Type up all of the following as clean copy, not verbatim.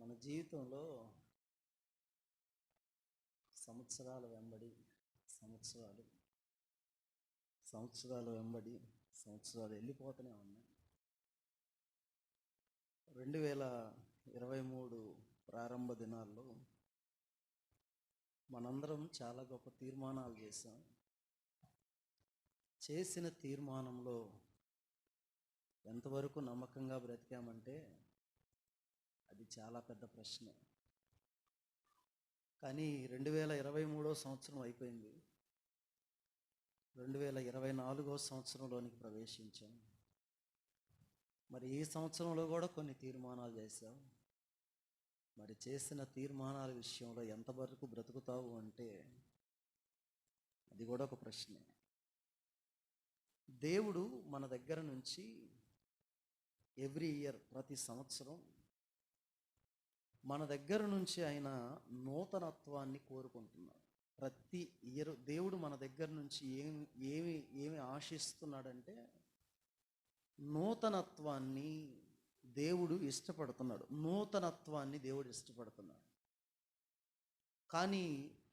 మన జీవితంలో సంవత్సరాల వెంబడి సంవత్సరాలు సంవత్సరాలు వెంబడి సంవత్సరాలు వెళ్ళిపోతూనే ఉన్నాయి. 2023 ప్రారంభ దినాల్లో మనందరం చాలా గొప్ప తీర్మానాలు చేశాం. చేసిన తీర్మానంలో ఎంతవరకు నమ్మకంగా బ్రతికామంటే అది చాలా పెద్ద ప్రశ్న. కానీ 2023 సంవత్సరం అయిపోయింది, 2024 సంవత్సరంలోనికి ప్రవేశించాం. మరి ఈ సంవత్సరంలో కూడా కొన్ని తీర్మానాలు చేశాం. మరి చేసిన తీర్మానాల విషయంలో ఎంతవరకు బ్రతుకుతావు అంటే అది కూడా ఒక ప్రశ్నే. దేవుడు మన దగ్గర నుంచి ఎవ్రీ ఇయర్, ప్రతి సంవత్సరం మన దగ్గర నుంచి ఆయన నూతనత్వాన్ని కోరుకుంటున్నాడు. ప్రతి ఇయర్ దేవుడు మన దగ్గర నుంచి ఏమి ఆశిస్తున్నాడంటే నూతనత్వాన్ని దేవుడు ఇష్టపడుతున్నాడు. నూతనత్వాన్ని దేవుడు ఇష్టపడుతున్నాడు. కానీ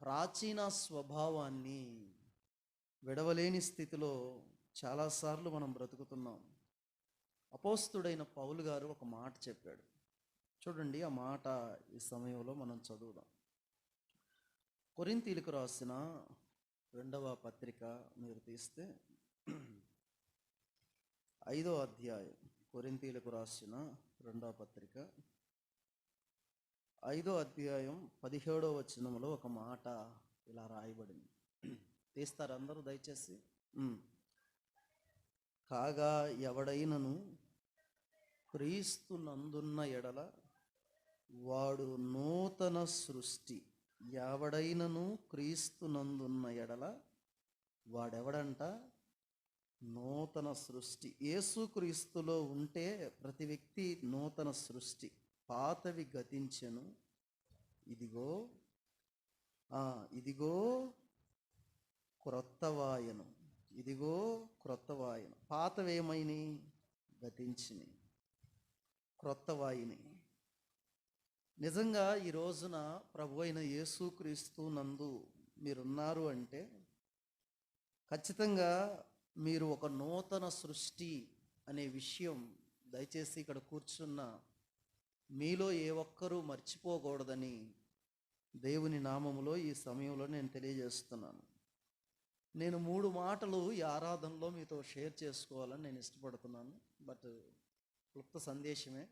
ప్రాచీన స్వభావాన్ని విడవలేని స్థితిలో చాలాసార్లు మనం బ్రతుకుతున్నాం. అపోస్తుడైన పౌలు గారు ఒక మాట చెప్పాడు. చూడండి, ఆ మాట ఈ సమయంలో మనం చదువుదాం. కొరింథీయులకు రాసిన 2వ పత్రిక మీరు తీస్తే 5వ అధ్యాయం. కొరింథీయులకు రాసిన 2వ పత్రిక 5వ అధ్యాయం 17వ వచనంలో ఒక మాట ఇలా రాయబడింది. తీస్తారు అందరూ దయచేసి. కాగా ఎవడైనను క్రీస్తునందున్న ఎడల వాడు నూతన సృష్టి. ఎవడైనను క్రీస్తునందున్న ఎడల వాడెవడంట? నూతన సృష్టి. యేసుక్రీస్తులో ఉంటే ప్రతి వ్యక్తి నూతన సృష్టి. పాతవి గతించెను, ఇదిగో క్రొత్తవాయను. ఇదిగో క్రొత్తవాయను. పాతవేమైనా గతించినాయి, క్రొత్తవాయిని. నిజంగా ఈ రోజున ప్రభు అయిన యేసుక్రీస్తు నందు మీరున్నారు అంటే ఖచ్చితంగా మీరు ఒక నూతన సృష్టి అనే విషయం దయచేసి ఇక్కడ కూర్చున్న మీలో ఏ ఒక్కరూ మర్చిపోకూడదని దేవుని నామములో ఈ సమయంలో నేను తెలియజేస్తున్నాను. నేను 3 మాటలు ఈ ఆరాధనలో మీతో షేర్ చేసుకోవాలని నేను ఇష్టపడుతున్నాను. బట్ క్లుప్త సందేశమే.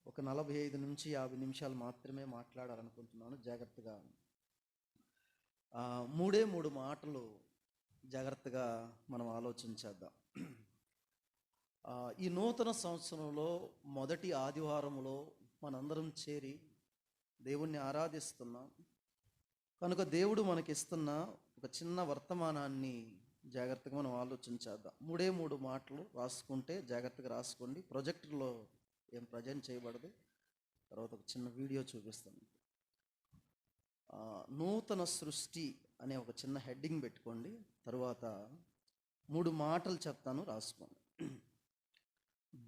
ఒక 45 నుంచి 50 నిమిషాలు మాత్రమే మాట్లాడాలనుకుంటున్నాను. జాగ్రత్తగా 3 మాటలు జాగ్రత్తగా మనం ఆలోచించేద్దాం. ఈ నూతన సంవత్సరంలో మొదటి ఆదివారంలో మనందరం చేరి దేవుణ్ణి ఆరాధిస్తున్నాం కనుక దేవుడు మనకిస్తున్న ఒక చిన్న వర్తమానాన్ని జాగ్రత్తగా మనం ఆలోచించేద్దాం. 3 మాటలు రాసుకుంటే జాగ్రత్తగా రాసుకోండి. ప్రొజెక్టర్లో ఏం ప్రజెంట్ చేయబడదు. తర్వాత ఒక చిన్న వీడియో చూపిస్తాను. నూతన సృష్టి అనే ఒక చిన్న హెడ్డింగ్ పెట్టుకోండి. తర్వాత 3 మాటలు చెప్తాను, రాసుకోండి.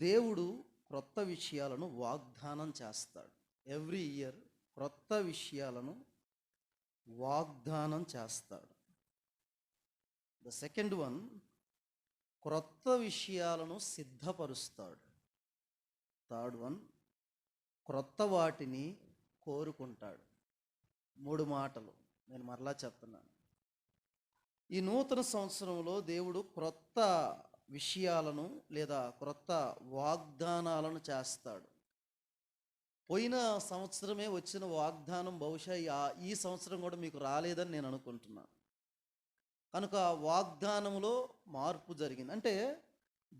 దేవుడు క్రొత్త విషయాలను వాగ్దానం చేస్తాడు. ఎవ్రీ ఇయర్ క్రొత్త విషయాలను వాగ్దానం చేస్తాడు. ద సెకండ్ వన్, క్రొత్త విషయాలను సిద్ధపరుస్తాడు. థర్డ్ వన్, క్రొత్త వాటిని కోరుకుంటాడు. 3 మాటలు నేను మరలా చెప్తున్నాను. ఈ నూతన సంవత్సరంలో దేవుడు క్రొత్త విషయాలను లేదా క్రొత్త వాగ్దానాలను చేస్తాడు. పోయిన సంవత్సరమే వచ్చిన వాగ్దానం బహుశా ఈ సంవత్సరం కూడా మీకు రాలేదని నేను అనుకుంటున్నాను. కనుక వాగ్దానంలో మార్పు జరిగింది. అంటే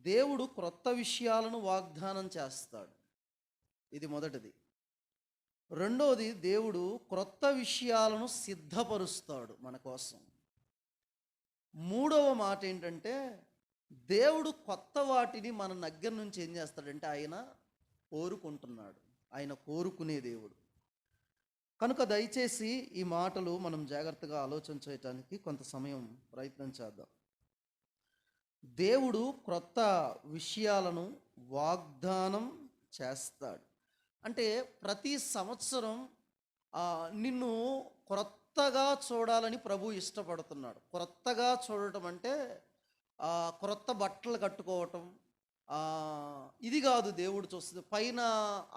దేవుడు క్రొత్త విషయాలను వాగ్దానం చేస్తాడు. ఇది మొదటిది. రెండోది, దేవుడు క్రొత్త విషయాలను సిద్ధపరుస్తాడు మన కోసం. 3వ మాట ఏంటంటే దేవుడు కొత్త వాటిని మన దగ్గర నుంచి ఏం చేస్తాడంటే ఆయన కోరుకుంటున్నాడు. ఆయన కోరుకునే దేవుడు. కనుక దయచేసి ఈ మాటలు మనం జాగ్రత్తగా ఆలోచన చేయడానికి కొంత సమయం ప్రయత్నం చేద్దాం. దేవుడు క్రొత్త విషయాలను వాగ్దానం చేస్తాడు. అంటే ప్రతి సంవత్సరం నిన్ను క్రొత్తగా చూడాలని ప్రభు ఇష్టపడుతున్నాడు. క్రొత్తగా చూడటం అంటే క్రొత్త బట్టలు కట్టుకోవటం ఇది కాదు దేవుడు చూస్తుంది. పైన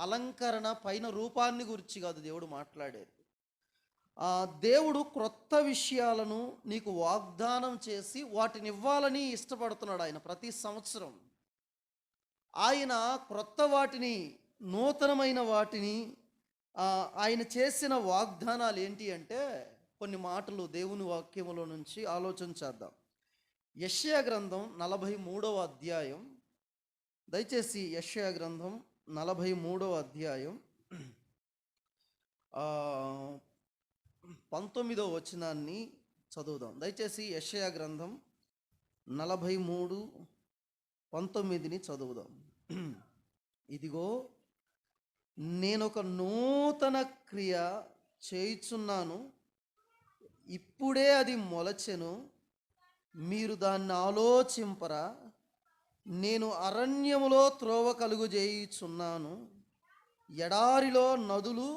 అలంకరణ, పైన రూపాన్ని గురించి కాదు దేవుడు మాట్లాడేది. దేవుడు క్రొత్త విషయాలను నీకు వాగ్దానం చేసి వాటిని ఇవ్వాలని ఇష్టపడుతున్నాడు ఆయన ప్రతి సంవత్సరం. ఆయన క్రొత్త వాటిని, నూతనమైన వాటిని, ఆయన చేసిన వాగ్దానాలు ఏంటి అంటే కొన్ని మాటలు దేవుని వాక్యములో నుంచి ఆలోచన చేద్దాం. యెషయా గ్రంథం 43వ అధ్యాయం, దయచేసి యెషయా గ్రంథం 43వ అధ్యాయం 19వ వచనాన్ని చదువుదాం. దయచేసి యెషయా గ్రంథం 43:19 చదువుదాం. ఇదిగో నేనొక నూతన క్రియ చేయుచున్నాను, ఇప్పుడే అది మొలచెను, మీరు దాన్ని ఆలోచింపరా? నేను అరణ్యములో త్రోవ కలుగుజేయుచున్నాను, ఎడారిలో నదులు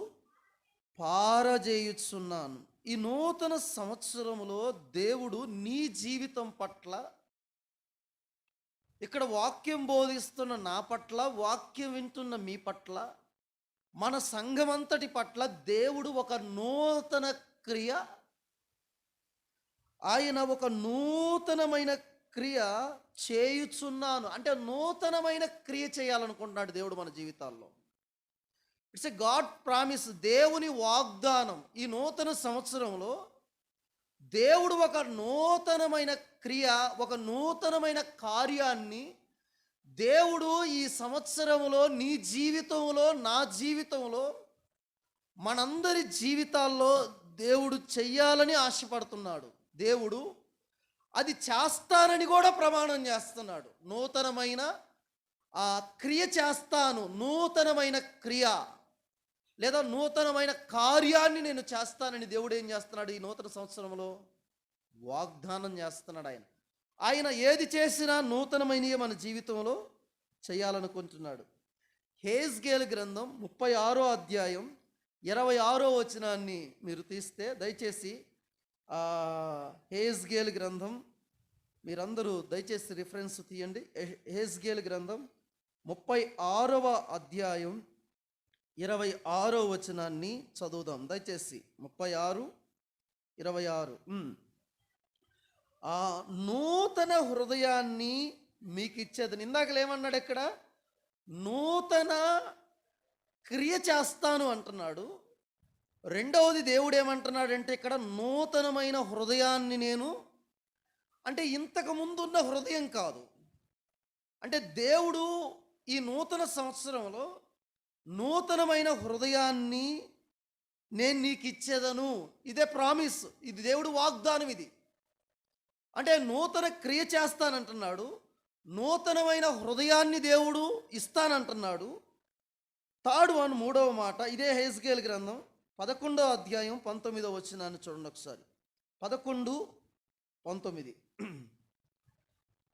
పారజేయుచున్నాను. ఈ నూతన సంవత్సరములో దేవుడు నీ జీవితం పట్ల, ఇక్కడ వాక్యం బోధిస్తున్న నా పట్ల, వాక్యం వింటున్న మీ పట్ల, మన సంఘమంతటి పట్ల దేవుడు ఒక నూతన క్రియ, ఆయన ఒక నూతనమైన క్రియ చేయుచున్నాను అంటే నూతనమైన క్రియ చేయాలనుకుంటున్నాడు దేవుడు మన జీవితాల్లో. ఇట్స్ ఎ గాడ్ ప్రామిస్, దేవుని వాగ్దానం. ఈ నూతన సంవత్సరంలో దేవుడు ఒక నూతనమైన క్రియ, ఒక నూతనమైన కార్యాన్ని దేవుడు ఈ సంవత్సరంలో నీ జీవితంలో, నా జీవితంలో, మనందరి జీవితాల్లో దేవుడు చెయ్యాలని ఆశపడుతున్నాడు. దేవుడు అది చేస్తానని కూడా ప్రమాణం చేస్తున్నాడు. నూతనమైన క్రియ చేస్తాను, నూతనమైన క్రియ లేదా నూతనమైన కార్యాన్ని నేను చేస్తానని దేవుడు ఏం చేస్తున్నాడు? ఈ నూతన సంవత్సరంలో వాగ్దానం చేస్తున్నాడు. ఆయన ఏది చేసినా నూతనమైనవి మన జీవితంలో చేయాలనుకుంటున్నాడు. హెజ్కేలు గ్రంథం 36వ అధ్యాయం 26వ వచనాన్ని మీరు తీస్తే, దయచేసి హెజ్కేలు గ్రంథం, మీరందరూ దయచేసి రిఫరెన్స్ తీయండి. హెజ్కేలు గ్రంథం 36వ అధ్యాయం 26వ వచనాన్ని చదువుదాం. దయచేసి 36:26. నూతన హృదయాన్ని మీకు ఇచ్చేది. ఇందాకలు ఏమన్నాడు? ఇక్కడ నూతన క్రియ చేస్తాను అంటున్నాడు. రెండవది దేవుడు ఏమంటున్నాడంటే ఇక్కడ నూతనమైన హృదయాన్ని నేను, అంటే ఇంతకు ముందున్న హృదయం కాదు. అంటే దేవుడు ఈ నూతన సంవత్సరంలో నూతనమైన హృదయాన్ని నేను నీకు ఇచ్చేదను. ఇదే ప్రామిస్, ఇది దేవుడు వాగ్దానం. ఇది అంటే నూతన క్రియ చేస్తానంటున్నాడు, నూతనమైన హృదయాన్ని దేవుడు ఇస్తానంటున్నాడు. థర్డ్ వన్, మూడవ మాట, ఇదే హెజ్కేలు గ్రంథం 11వ అధ్యాయం 19వ వచనాన్ని చూడండి ఒకసారి. 11:19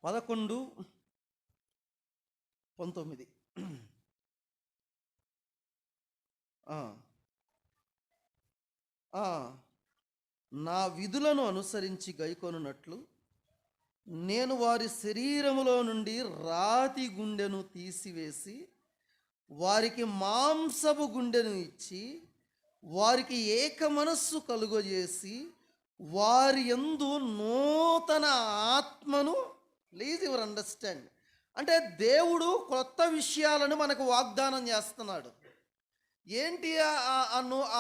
11:19 నా విధులను అనుసరించి గైకొనున్నట్లు నేను వారి శరీరములో నుండి రాతి గుండెను తీసివేసి వారికి మాంసపు గుండెను ఇచ్చి వారికి ఏక మనస్సు కలుగజేసి వారి యందు నూతన ఆత్మను, ప్లీజ్ యువర్ అండర్స్టాండ్, అంటే దేవుడు కొత్త విషయాలను మనకు వాగ్దానం చేస్తున్నాడు. ఏంటి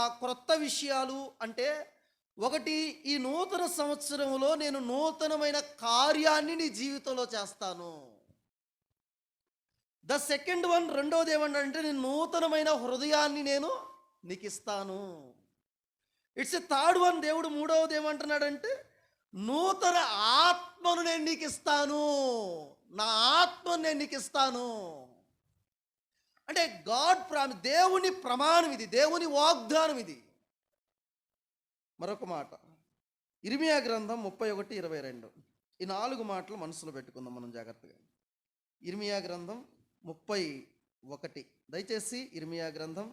ఆ క్రొత్త విషయాలు అంటే, ఒకటి, ఈ నూతన సంవత్సరంలో నేను నూతనమైన కార్యాన్ని నీ జీవితంలో చేస్తాను. ద సెకండ్ వన్, రెండవది ఏమంటే నేను నూతనమైన హృదయాన్ని నేను నీకు ఇస్తాను. It's a third one. దేవుడు మూడవది ఏమంటున్నాడంటే నూతన ఆత్మను నేను నీకు ఇస్తాను, నా ఆత్మను నేను నీకు ఇస్తాను. అంటే గాడ్ ప్రామిస్, దేవుని ప్రమాణం ఇది, దేవుని వాగ్దానం ఇది. మరొక మాట, ఇర్మియా గ్రంథం 31:22. ఈ 4 మాటలు మనసులో పెట్టుకుందాం మనం జాగ్రత్తగా. ఇర్మియా గ్రంథం ఒకటి. దయచేసి ఇర్మియా గ్రంథం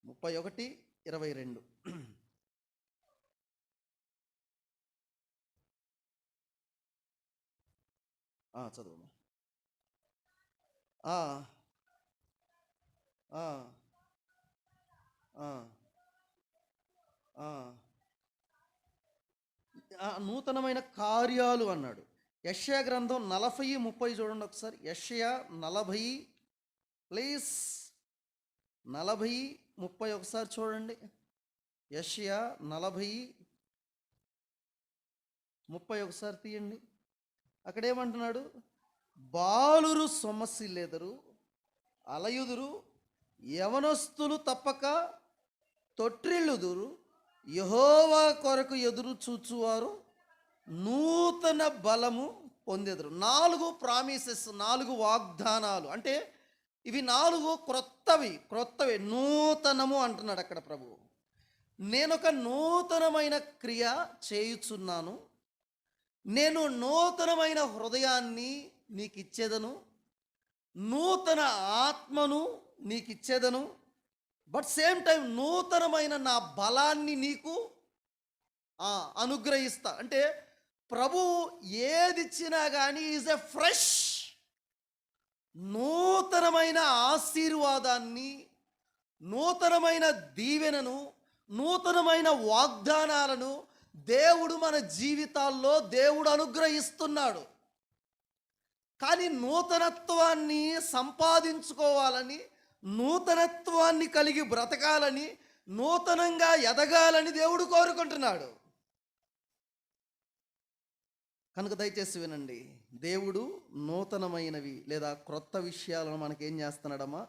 31:22. చదువు. నూతనమైన కార్యాలు అన్నాడు. యెషయా గ్రంథం 40:30 చూడండి ఒకసారి. యెషయా 40 ప్లీజ్, 40:30 ఒకసారి చూడండి. యెషయా 40:30 ఒకసారి తీయండి. అక్కడ ఏమంటున్నాడు? బాలురు సొమ్మసిల్లెదరు, అలయుదురు, యవనస్తులు తప్పక తొట్రిల్లుదురు, యెహోవా కొరకు ఎదురు చూచువారు నూతన బలము పొందెదరు. 4 ప్రామిసెస్, 4 వాగ్దానాలు. అంటే ఇవి 4 క్రొత్తవి, నూతనము అంటున్నాడు అక్కడ ప్రభువు. నేనొక నూతనమైన క్రియ చేయుచున్నాను, నేను నూతనమైన హృదయాన్ని నీకు ఇచ్చేదను, నూతన ఆత్మను నీకు ఇచ్చేదను, బట్ సేమ్ టైం నూతనమైన నా బలాన్ని నీకు అనుగ్రహిస్తా. అంటే ప్రభు ఏది ఇచ్చినా కానీ ఈజ్ ఎ ఫ్రెష్, నూతనమైన ఆశీర్వాదాన్ని, నూతనమైన దీవెనను, నూతనమైన వాగ్దానాలను దేవుడు మన జీవితాల్లో దేవుడు అనుగ్రహిస్తున్నాడు. కానీ నూతనత్వాన్ని సంపాదించుకోవాలని, నూతనత్వాన్ని కలిగి బ్రతకాలని, నూతనంగా ఎదగాలని దేవుడు కోరుకుంటున్నాడు. కనుక దయచేసి వినండి. దేవుడు నూతనమైనవి లేదా క్రొత్త విషయాలను మనకేం చేస్తున్నాడమ్మా?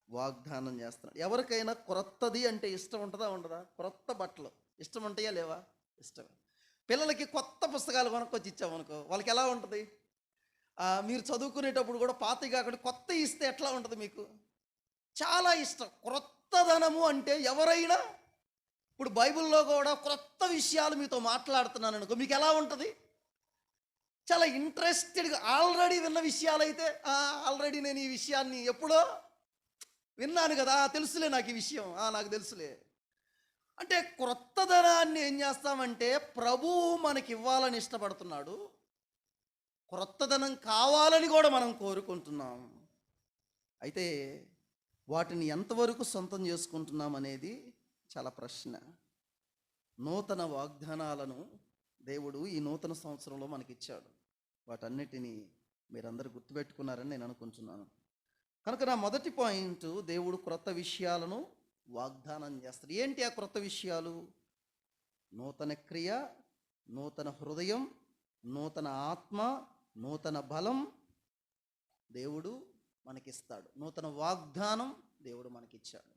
వాగ్దానం చేస్తున్నాడు. ఎవరికైనా క్రొత్తది అంటే ఇష్టం ఉంటుందా ఉండదా? క్రొత్త బట్టలు ఇష్టం ఉంటాయా లేవా? ఇష్టమే. పిల్లలకి కొత్త పుస్తకాలు కొనుక్కొచ్చి ఇచ్చామనుకో, వాళ్ళకి ఎలా ఉంటుంది? మీరు చదువుకునేటప్పుడు కూడా పాతవి కాకుండా కొత్త ఇస్తే ఎట్లా ఉంటుంది మీకు? చాలా ఇష్టం. క్రొత్తదనము అంటే ఎవరైనా, ఇప్పుడు బైబిల్లో కూడా క్రొత్త విషయాలు మీతో మాట్లాడుతున్నాను అనుకో, మీకు ఎలా ఉంటుంది? చాలా ఇంట్రెస్టెడ్గా. ఆల్రెడీ విన్న విషయాలు అయితే ఆల్రెడీ నేను ఈ విషయాన్ని ఎప్పుడో విన్నాను కదా, తెలుసులే నాకు ఈ విషయం, నాకు తెలుసులే. అంటే క్రొత్తదనాన్ని ఏం చేస్తామంటే ప్రభువు మనకి ఇవ్వాలని ఇష్టపడుతున్నాడు, క్రొత్తదనం కావాలని కూడా మనం కోరుకుంటున్నాం. అయితే వాటిని ఎంతవరకు సొంతం చేసుకుంటున్నాం అనేది చాలా ప్రశ్న. నూతన వాగ్దానాలను దేవుడు ఈ నూతన సంవత్సరంలో మనకిచ్చాడు. వాటన్నిటినీ మీరందరూ గుర్తుపెట్టుకున్నారని నేను అనుకుంటున్నాను. కనుక నా మొదటి పాయింట్, దేవుడు క్రొత్త విషయాలను వాగ్దానం చేస్తాడు. ఏంటి ఆ క్రొత్త విషయాలు? నూతన క్రియ, నూతన హృదయం, నూతన ఆత్మ, నూతన బలం దేవుడు మనకిస్తాడు. నూతన వాగ్దానం దేవుడు మనకిచ్చాడు.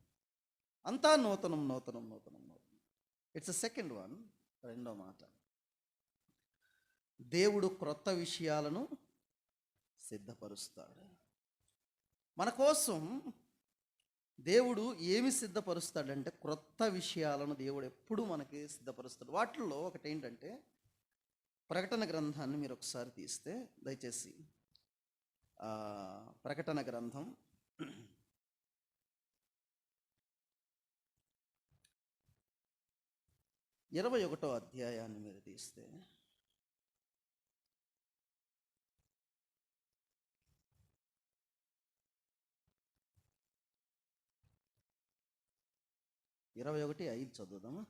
అంతా నూతనం నూతనం నూతనం నూతనం. It's second one. రెండో మాట, దేవుడు క్రొత్త విషయాలను సిద్ధపరుస్తాడు. మన కోసం దేవుడు ఏమి సిద్ధపరుస్తాడంటే క్రొత్త విషయాలను దేవుడు ఎప్పుడూ మనకి సిద్ధపరుస్తాడు. వాటిల్లో ఒకటి ఏంటంటే, ప్రకటన గ్రంథాన్ని మీరు ఒకసారి తీస్తే దయచేసి, ప్రకటన గ్రంథం 21వ అధ్యాయాన్ని మీరు తీస్తే, ఇరవై 21:5 చదువుదామా?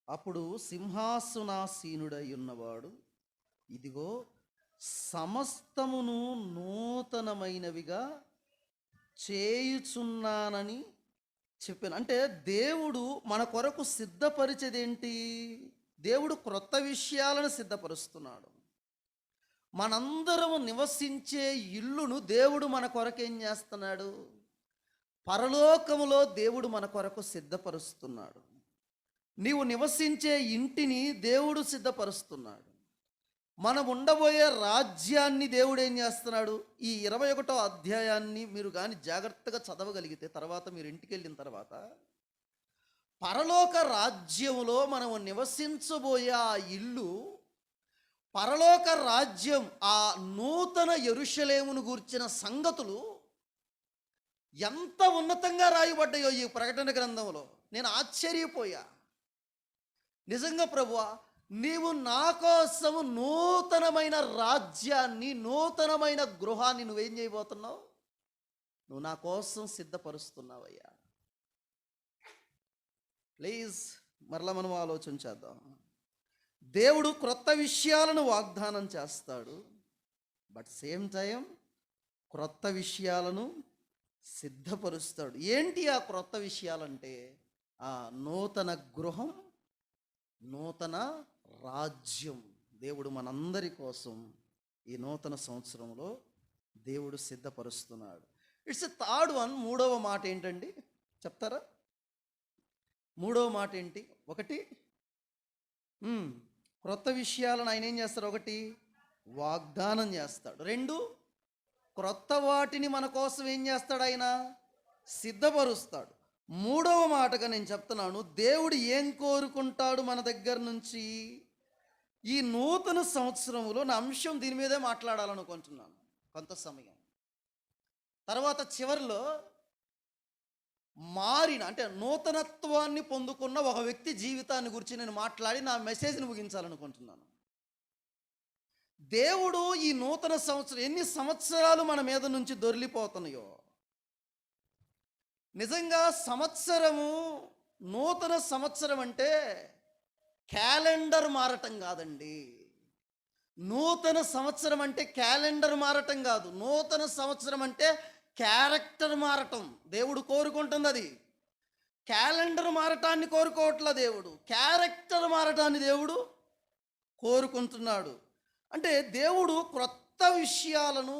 అప్పుడు సింహాసనాసీనుడై ఉన్నవాడు, ఇదిగో సమస్తమును నూతనమైనవిగా చేయుచున్నానని చెప్పాను. అంటే దేవుడు మన కొరకు సిద్ధపరిచేదేంటి? దేవుడు క్రొత్త విషయాలను సిద్ధపరుస్తున్నాడు. మనందరము నివసించే ఇల్లును దేవుడు మన కొరకు ఏం చేస్తున్నాడు? పరలోకములో దేవుడు మన కొరకు సిద్ధపరుస్తున్నాడు. నీవు నివసించే ఇంటిని దేవుడు సిద్ధపరుస్తున్నాడు. మనం ఉండబోయే రాజ్యాన్ని దేవుడు ఏం చేస్తున్నాడు? ఈ 21వ అధ్యాయాన్ని మీరు కానీ జాగ్రత్తగా చదవగలిగితే, తర్వాత మీరు ఇంటికి వెళ్ళిన తర్వాత పరలోక రాజ్యములో మనం నివసించబోయే ఆ ఇల్లు పరలోక రాజ్యం, ఆ నూతన యెరూషలేమును గూర్చిన సంగతులు ఎంత ఉన్నతంగా రాయబడ్డాయో ఈ ప్రకటన గ్రంథంలో. నేను ఆశ్చర్యపోయా. నిజంగా ప్రభువా, నీవు నా కోసము నూతనమైన రాజ్యాన్ని, నూతనమైన గృహాన్ని నువ్వేం చేయబోతున్నావు? నువ్వు నా కోసం సిద్ధపరుస్తున్నావయ్యా. ప్లీజ్ మరలా మనం ఆలోచన చేద్దాం. దేవుడు క్రొత్త విషయాలను వాగ్దానం చేస్తాడు, బట్ సేమ్ టైం క్రొత్త విషయాలను సిద్ధపరుస్తాడు. ఏంటి ఆ క్రొత్త విషయాలంటే? ఆ నూతన గృహం, నూతన రాజ్యం దేవుడు మనందరి కోసం ఈ నూతన సంవత్సరంలో దేవుడు సిద్ధపరుస్తున్నాడు. It's a third one. మూడవ మాట ఏంటండి చెప్తారా? మూడవ మాట ఏంటి? ఒకటి, క్రొత్త విషయాలను ఆయన ఏం చేస్తాడు? ఒకటి, వాగ్దానం చేస్తాడు. రెండు, క్రొత్త వాటిని మన కోసం ఏం చేస్తాడు? ఆయన సిద్ధపరుస్తాడు. మూడవ మాటగా నేను చెప్తున్నాను, దేవుడు ఏం కోరుకుంటాడు మన దగ్గర నుంచి ఈ నూతన సంవత్సరంలో? నా అంశం దీని మీదే మాట్లాడాలనుకుంటున్నాను కొంత సమయం. తర్వాత చివరిలో మారిన, అంటే నూతనత్వాన్ని పొందుకున్న ఒక వ్యక్తి జీవితాన్ని గురించి నేను మాట్లాడి నా మెసేజ్ని ముగించాలనుకుంటున్నాను. దేవుడు ఈ నూతన సంవత్సరం, ఎన్ని సంవత్సరాలు మన మీద నుంచి దొర్లిపోతున్నాయో, నిజంగా సంవత్సరము, నూతన సంవత్సరం అంటే క్యాలెండర్ మారటం కాదండి. నూతన సంవత్సరం అంటే క్యాలెండర్ మారటం కాదు. నూతన సంవత్సరం అంటే క్యారెక్టర్ మారటం. దేవుడు కోరుకుంటుంది అది. క్యాలెండర్ మారటాన్ని కోరుకోవట్ల దేవుడు, క్యారెక్టర్ మారటాన్ని దేవుడు కోరుకుంటున్నాడు. అంటే దేవుడు క్రొత్త విషయాలను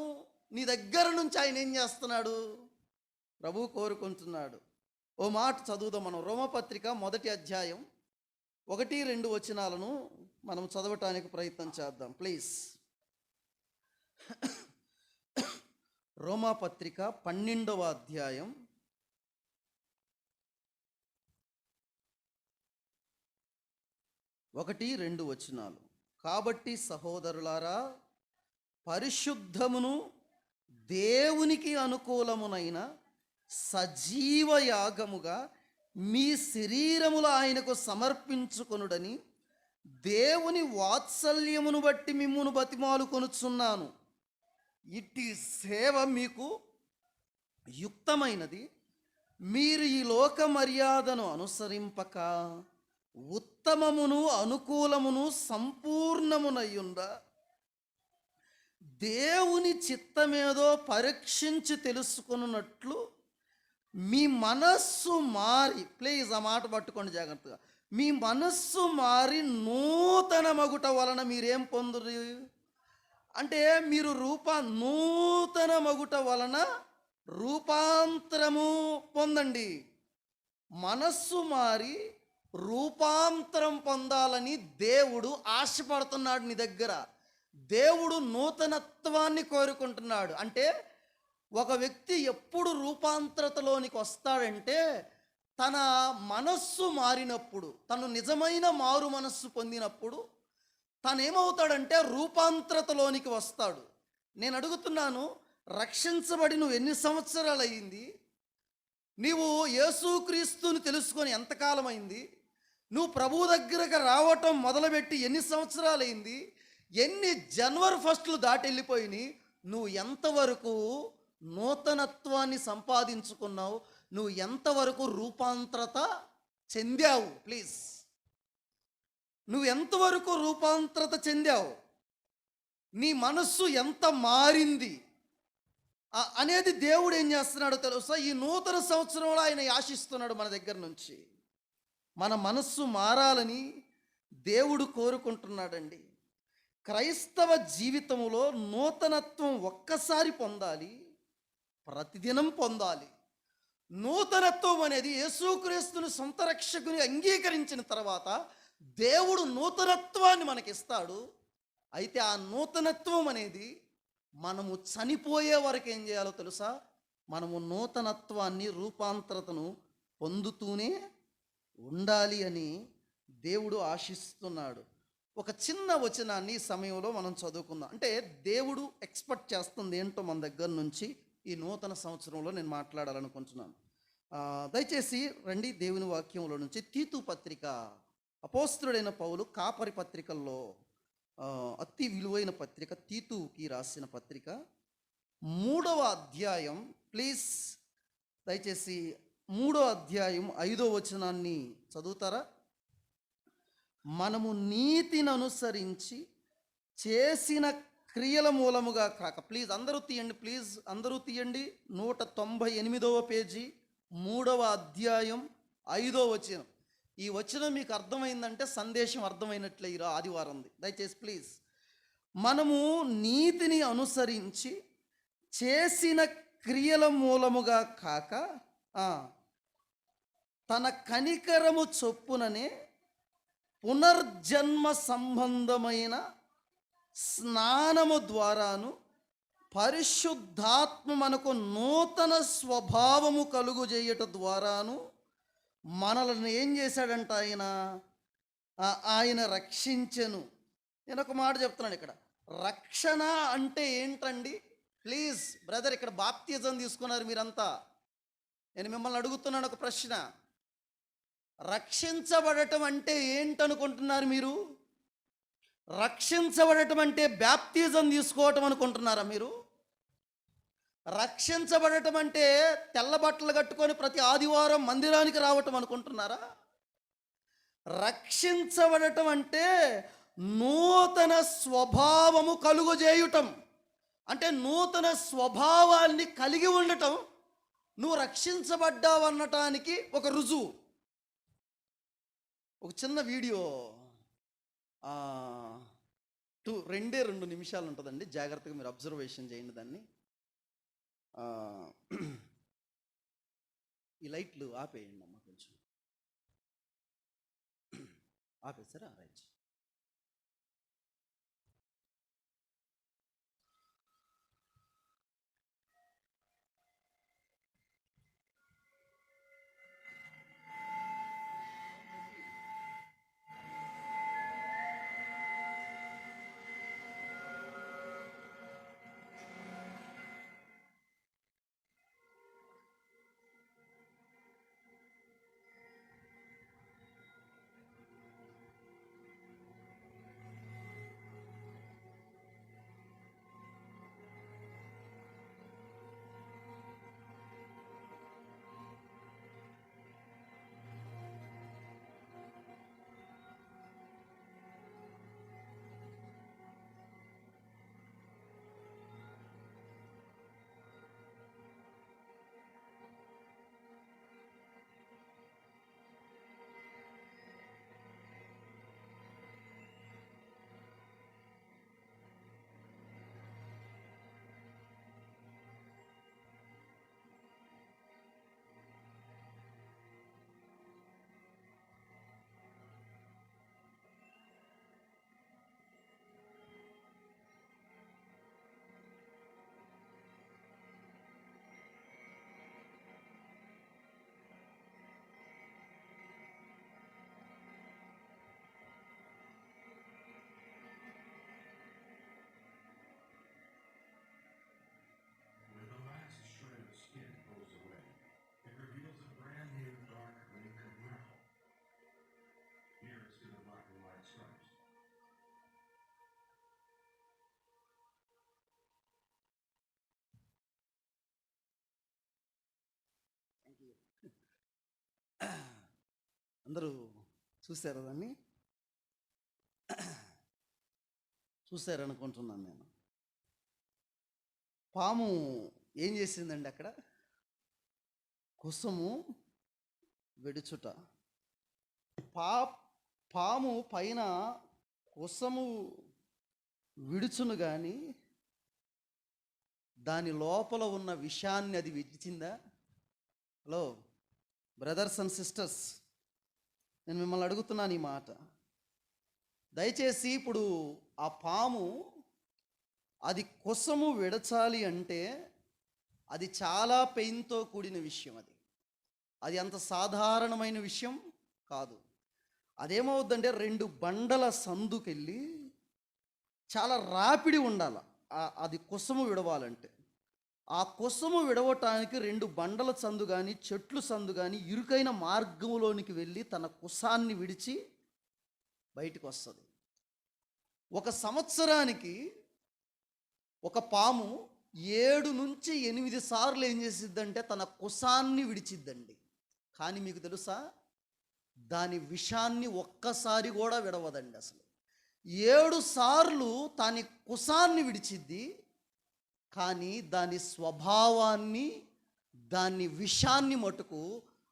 నీ దగ్గర నుంచి ఆయన ఏం చేస్తున్నాడు? ప్రభు కోరుకుంటున్నాడు. ఓ మాట చదువుదాం మనం. రోమపత్రిక 1వ అధ్యాయం 1-2 వచనాలను మనం చదవటానికి ప్రయత్నం చేద్దాం ప్లీజ్. రోమపత్రిక 12వ అధ్యాయం 1-2 వచనాలు. కాబట్టి సహోదరులారా, పరిశుద్ధమును దేవునికి అనుకూలమునైన సజీవ యాగముగా మీ శరీరములు ఆయనకు సమర్పించుకొనుడని దేవుని వాత్సల్యమును బట్టి మిమ్మును బతిమాలుకొనుచున్నాను. ఇట్టి సేవ మీకు యుక్తమైనది. మీరు ఈ లోక మర్యాదను అనుసరింపక ఉత్తమమును అనుకూలమును సంపూర్ణమునయ్యుండ దేవుని చిత్తమేదో పరీక్షించి తెలుసుకున్నట్లు మీ మనస్సు మారి, ప్లీజ్ ఆ మాట పట్టుకోండి జాగ్రత్తగా, మీ మనస్సు మారి నూతన మగుట వలన మీరేం పొందురు అంటే, మీరు నూతన మగుట వలన రూపాంతరము పొందండి. మనస్సు మారి రూపాంతరం పొందాలని దేవుడు ఆశపడుతున్నాడు నీ దగ్గర. దేవుడు నూతనత్వాన్ని కోరుకుంటున్నాడు. అంటే ఒక వ్యక్తి ఎప్పుడు రూపాంతరతలోనికి వస్తాడంటే, తన మనస్సు మారినప్పుడు, తను నిజమైన మారు మనస్సు పొందినప్పుడు తనేమవుతాడంటే రూపాంతరతలోనికి వస్తాడు. నేను అడుగుతున్నాను, రక్షించబడి నువ్వు ఎన్ని సంవత్సరాలు అయింది? నీవు యేసుక్రీస్తుని తెలుసుకొని ఎంతకాలం అయింది? నువ్వు ప్రభువు దగ్గరకు రావటం మొదలుపెట్టి ఎన్ని సంవత్సరాలు అయింది? ఎన్ని జనవరి 1 దాటి వెళ్ళిపోయినాయి? నువ్వు ఎంతవరకు నూతనత్వాన్ని సంపాదించుకున్నావు? నువ్వు ఎంతవరకు రూపాంతరత చెందావు? ప్లీజ్, నువ్వు ఎంతవరకు రూపాంతరత చెందావు? నీ మనస్సు ఎంత మారింది అనేది దేవుడు ఏం చేస్తున్నాడో తెలుసా? ఈ నూతన సంవత్సరంలో ఆయన ఆశిస్తున్నాడు మన దగ్గర నుంచి. మన మనస్సు మారాలని దేవుడు కోరుకుంటున్నాడండి. క్రైస్తవ జీవితంలో నూతనత్వం ఒక్కసారి పొందాలి, ప్రతిదినం పొందాలి. నూతనత్వం అనేది యేసుక్రీస్తుని సొంత రక్షకుని అంగీకరించిన తర్వాత దేవుడు నూతనత్వాన్ని మనకిస్తాడు. అయితే ఆ నూతనత్వం అనేది మనము చనిపోయే వరకు ఏం చేయాలో తెలుసా? మనము నూతనత్వాన్ని, రూపాంతరతను పొందుతూనే ఉండాలి అని దేవుడు ఆశిస్తున్నాడు. ఒక చిన్న వచనాన్ని ఈ సమయంలో మనం చదువుకుందాం. అంటే దేవుడు ఎక్స్పెక్ట్ చేస్తుంది ఏంటో మన దగ్గర నుంచి ఈ నూతన సంవత్సరంలో నేను మాట్లాడాలనుకుంటున్నాను. దయచేసి రండి దేవుని వాక్యంలో నుంచి తీతు పత్రిక, అపోస్తలుడైన పౌలు కాపరి పత్రికల్లో అతి విలువైన పత్రిక తీతుకి రాసిన పత్రిక 3వ అధ్యాయం. ప్లీజ్ దయచేసి 3వ అధ్యాయం 5వ వచనాన్ని చదువుతారా? మనము నీతిని అనుసరించి చేసిన క్రియల మూలముగా కాక, ప్లీజ్ అందరూ తీయండి, ప్లీజ్ అందరూ తీయండి. 198వ పేజీ 3వ అధ్యాయం 5వ వచనం. ఈ వచనం మీకు అర్థమైందంటే సందేశం అర్థమైనట్లే ఈ ఆదివారంది. దయచేసి ప్లీజ్. మనము నీతిని అనుసరించి చేసిన క్రియల మూలముగా కాక తన కనికరము చొప్పుననే పునర్జన్మ సంబంధమైన స్నానము ద్వారాను పరిశుద్ధాత్మ మనకు నూతన స్వభావము కలుగు చేయట ద్వారాను మనల్ని ఏం చేశాడంట? ఆయన రక్షించెను. నేను ఒక మాట చెప్తున్నాను ఇక్కడ. రక్షణ అంటే ఏంటండి? ప్లీజ్ బ్రదర్, ఇక్కడ బాప్తిజం తీసుకున్నారు మీరంతా. నేను మిమ్మల్ని అడుగుతున్నాను ఒక ప్రశ్న. రక్షించబడటం అంటే ఏంటనుకుంటున్నారు మీరు? రక్షించబడటం అంటే బాప్తిజం తీసుకోవటం అనుకుంటున్నారా మీరు? రక్షించబడటం అంటే తెల్ల బట్టలు కట్టుకొని ప్రతి ఆదివారం మందిరానికి రావటం అనుకుంటున్నారా? రక్షించబడటం అంటే నూతన స్వభావము కలుగజేయుటం. అంటే నూతన స్వభావాన్ని కలిగి ఉండటం నువ్వు రక్షించబడ్డావు అనటానికి ఒక రుజువు. ఒక చిన్న వీడియో 2 నిమిషాలు ఉంటుందండి. జాగ్రత్తగా మీరు అబ్జర్వేషన్ చేయండి దాన్ని. ఈ లైట్లు ఆపేయండి అమ్మ, కొంచెం ఆపేసారా? రైట్. అందరూ చూశారు దాన్ని? చూశారనుకుంటున్నాను నేను. పాము ఏం చేసిందండి అక్కడ? కుసము వెడుచుట. పాము పైన కుసము విడుచును కానీ దాని లోపల ఉన్న విషాన్ని అది విడిచిందా? హలో బ్రదర్స్ అండ్ సిస్టర్స్, నేను మిమ్మల్ని అడుగుతున్నాను ఈ మాట. దయచేసి ఇప్పుడు ఆ పాము అది కుసము విడచాలి అంటే అది చాలా పెయిన్తో కూడిన విషయం. అది అంత సాధారణమైన విషయం కాదు. అదేమవుద్దంటే 2 బండల సందుకెళ్ళి చాలా రాపిడి ఉండాలి. అది కుసము విడవాలంటే ఆ కుసము విడవటానికి 2 బండల సందు కానీ చెట్లు సందు కానీ ఇరుకైన మార్గంలోనికి వెళ్ళి తన కుసాన్ని విడిచి బయటికి వస్తుంది. ఒక సంవత్సరానికి ఒక పాము 7 నుంచి 8 సార్లు ఏం చేసిద్దంటే తన కుసాన్ని విడిచిద్దండి. కానీ మీకు తెలుసా, దాని విషాన్ని ఒక్కసారి కూడా విడవదండి. అసలు 7 సార్లు దాని కుసాన్ని విడిచిద్ది, కానీ దాని స్వభావాన్ని, దాని విషాన్ని మటుకు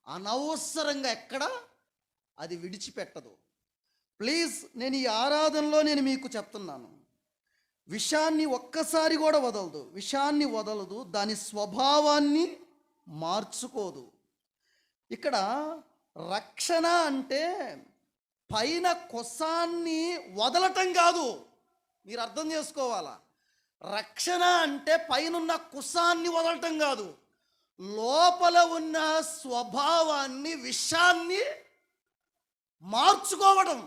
అనవసరంగా ఎక్కడ అది విడిచిపెట్టదు. ప్లీజ్, నేను ఈ ఆరాధనలో నేను మీకు చెప్తున్నాను, విషాన్ని ఒక్కసారి కూడా వదలదు, విషాన్ని వదలదు, దాని స్వభావాన్ని మార్చుకోదు. ఇక్కడ రక్షణ అంటే పైన కొసాన్ని వదలటం కాదు, మీరు అర్థం చేసుకోవాలా. రక్షణ అంటే పైనున్న కుసాన్ని వదలటం కాదు, లోపల ఉన్న స్వభావాన్ని, విషాన్ని మార్చుకోవడం.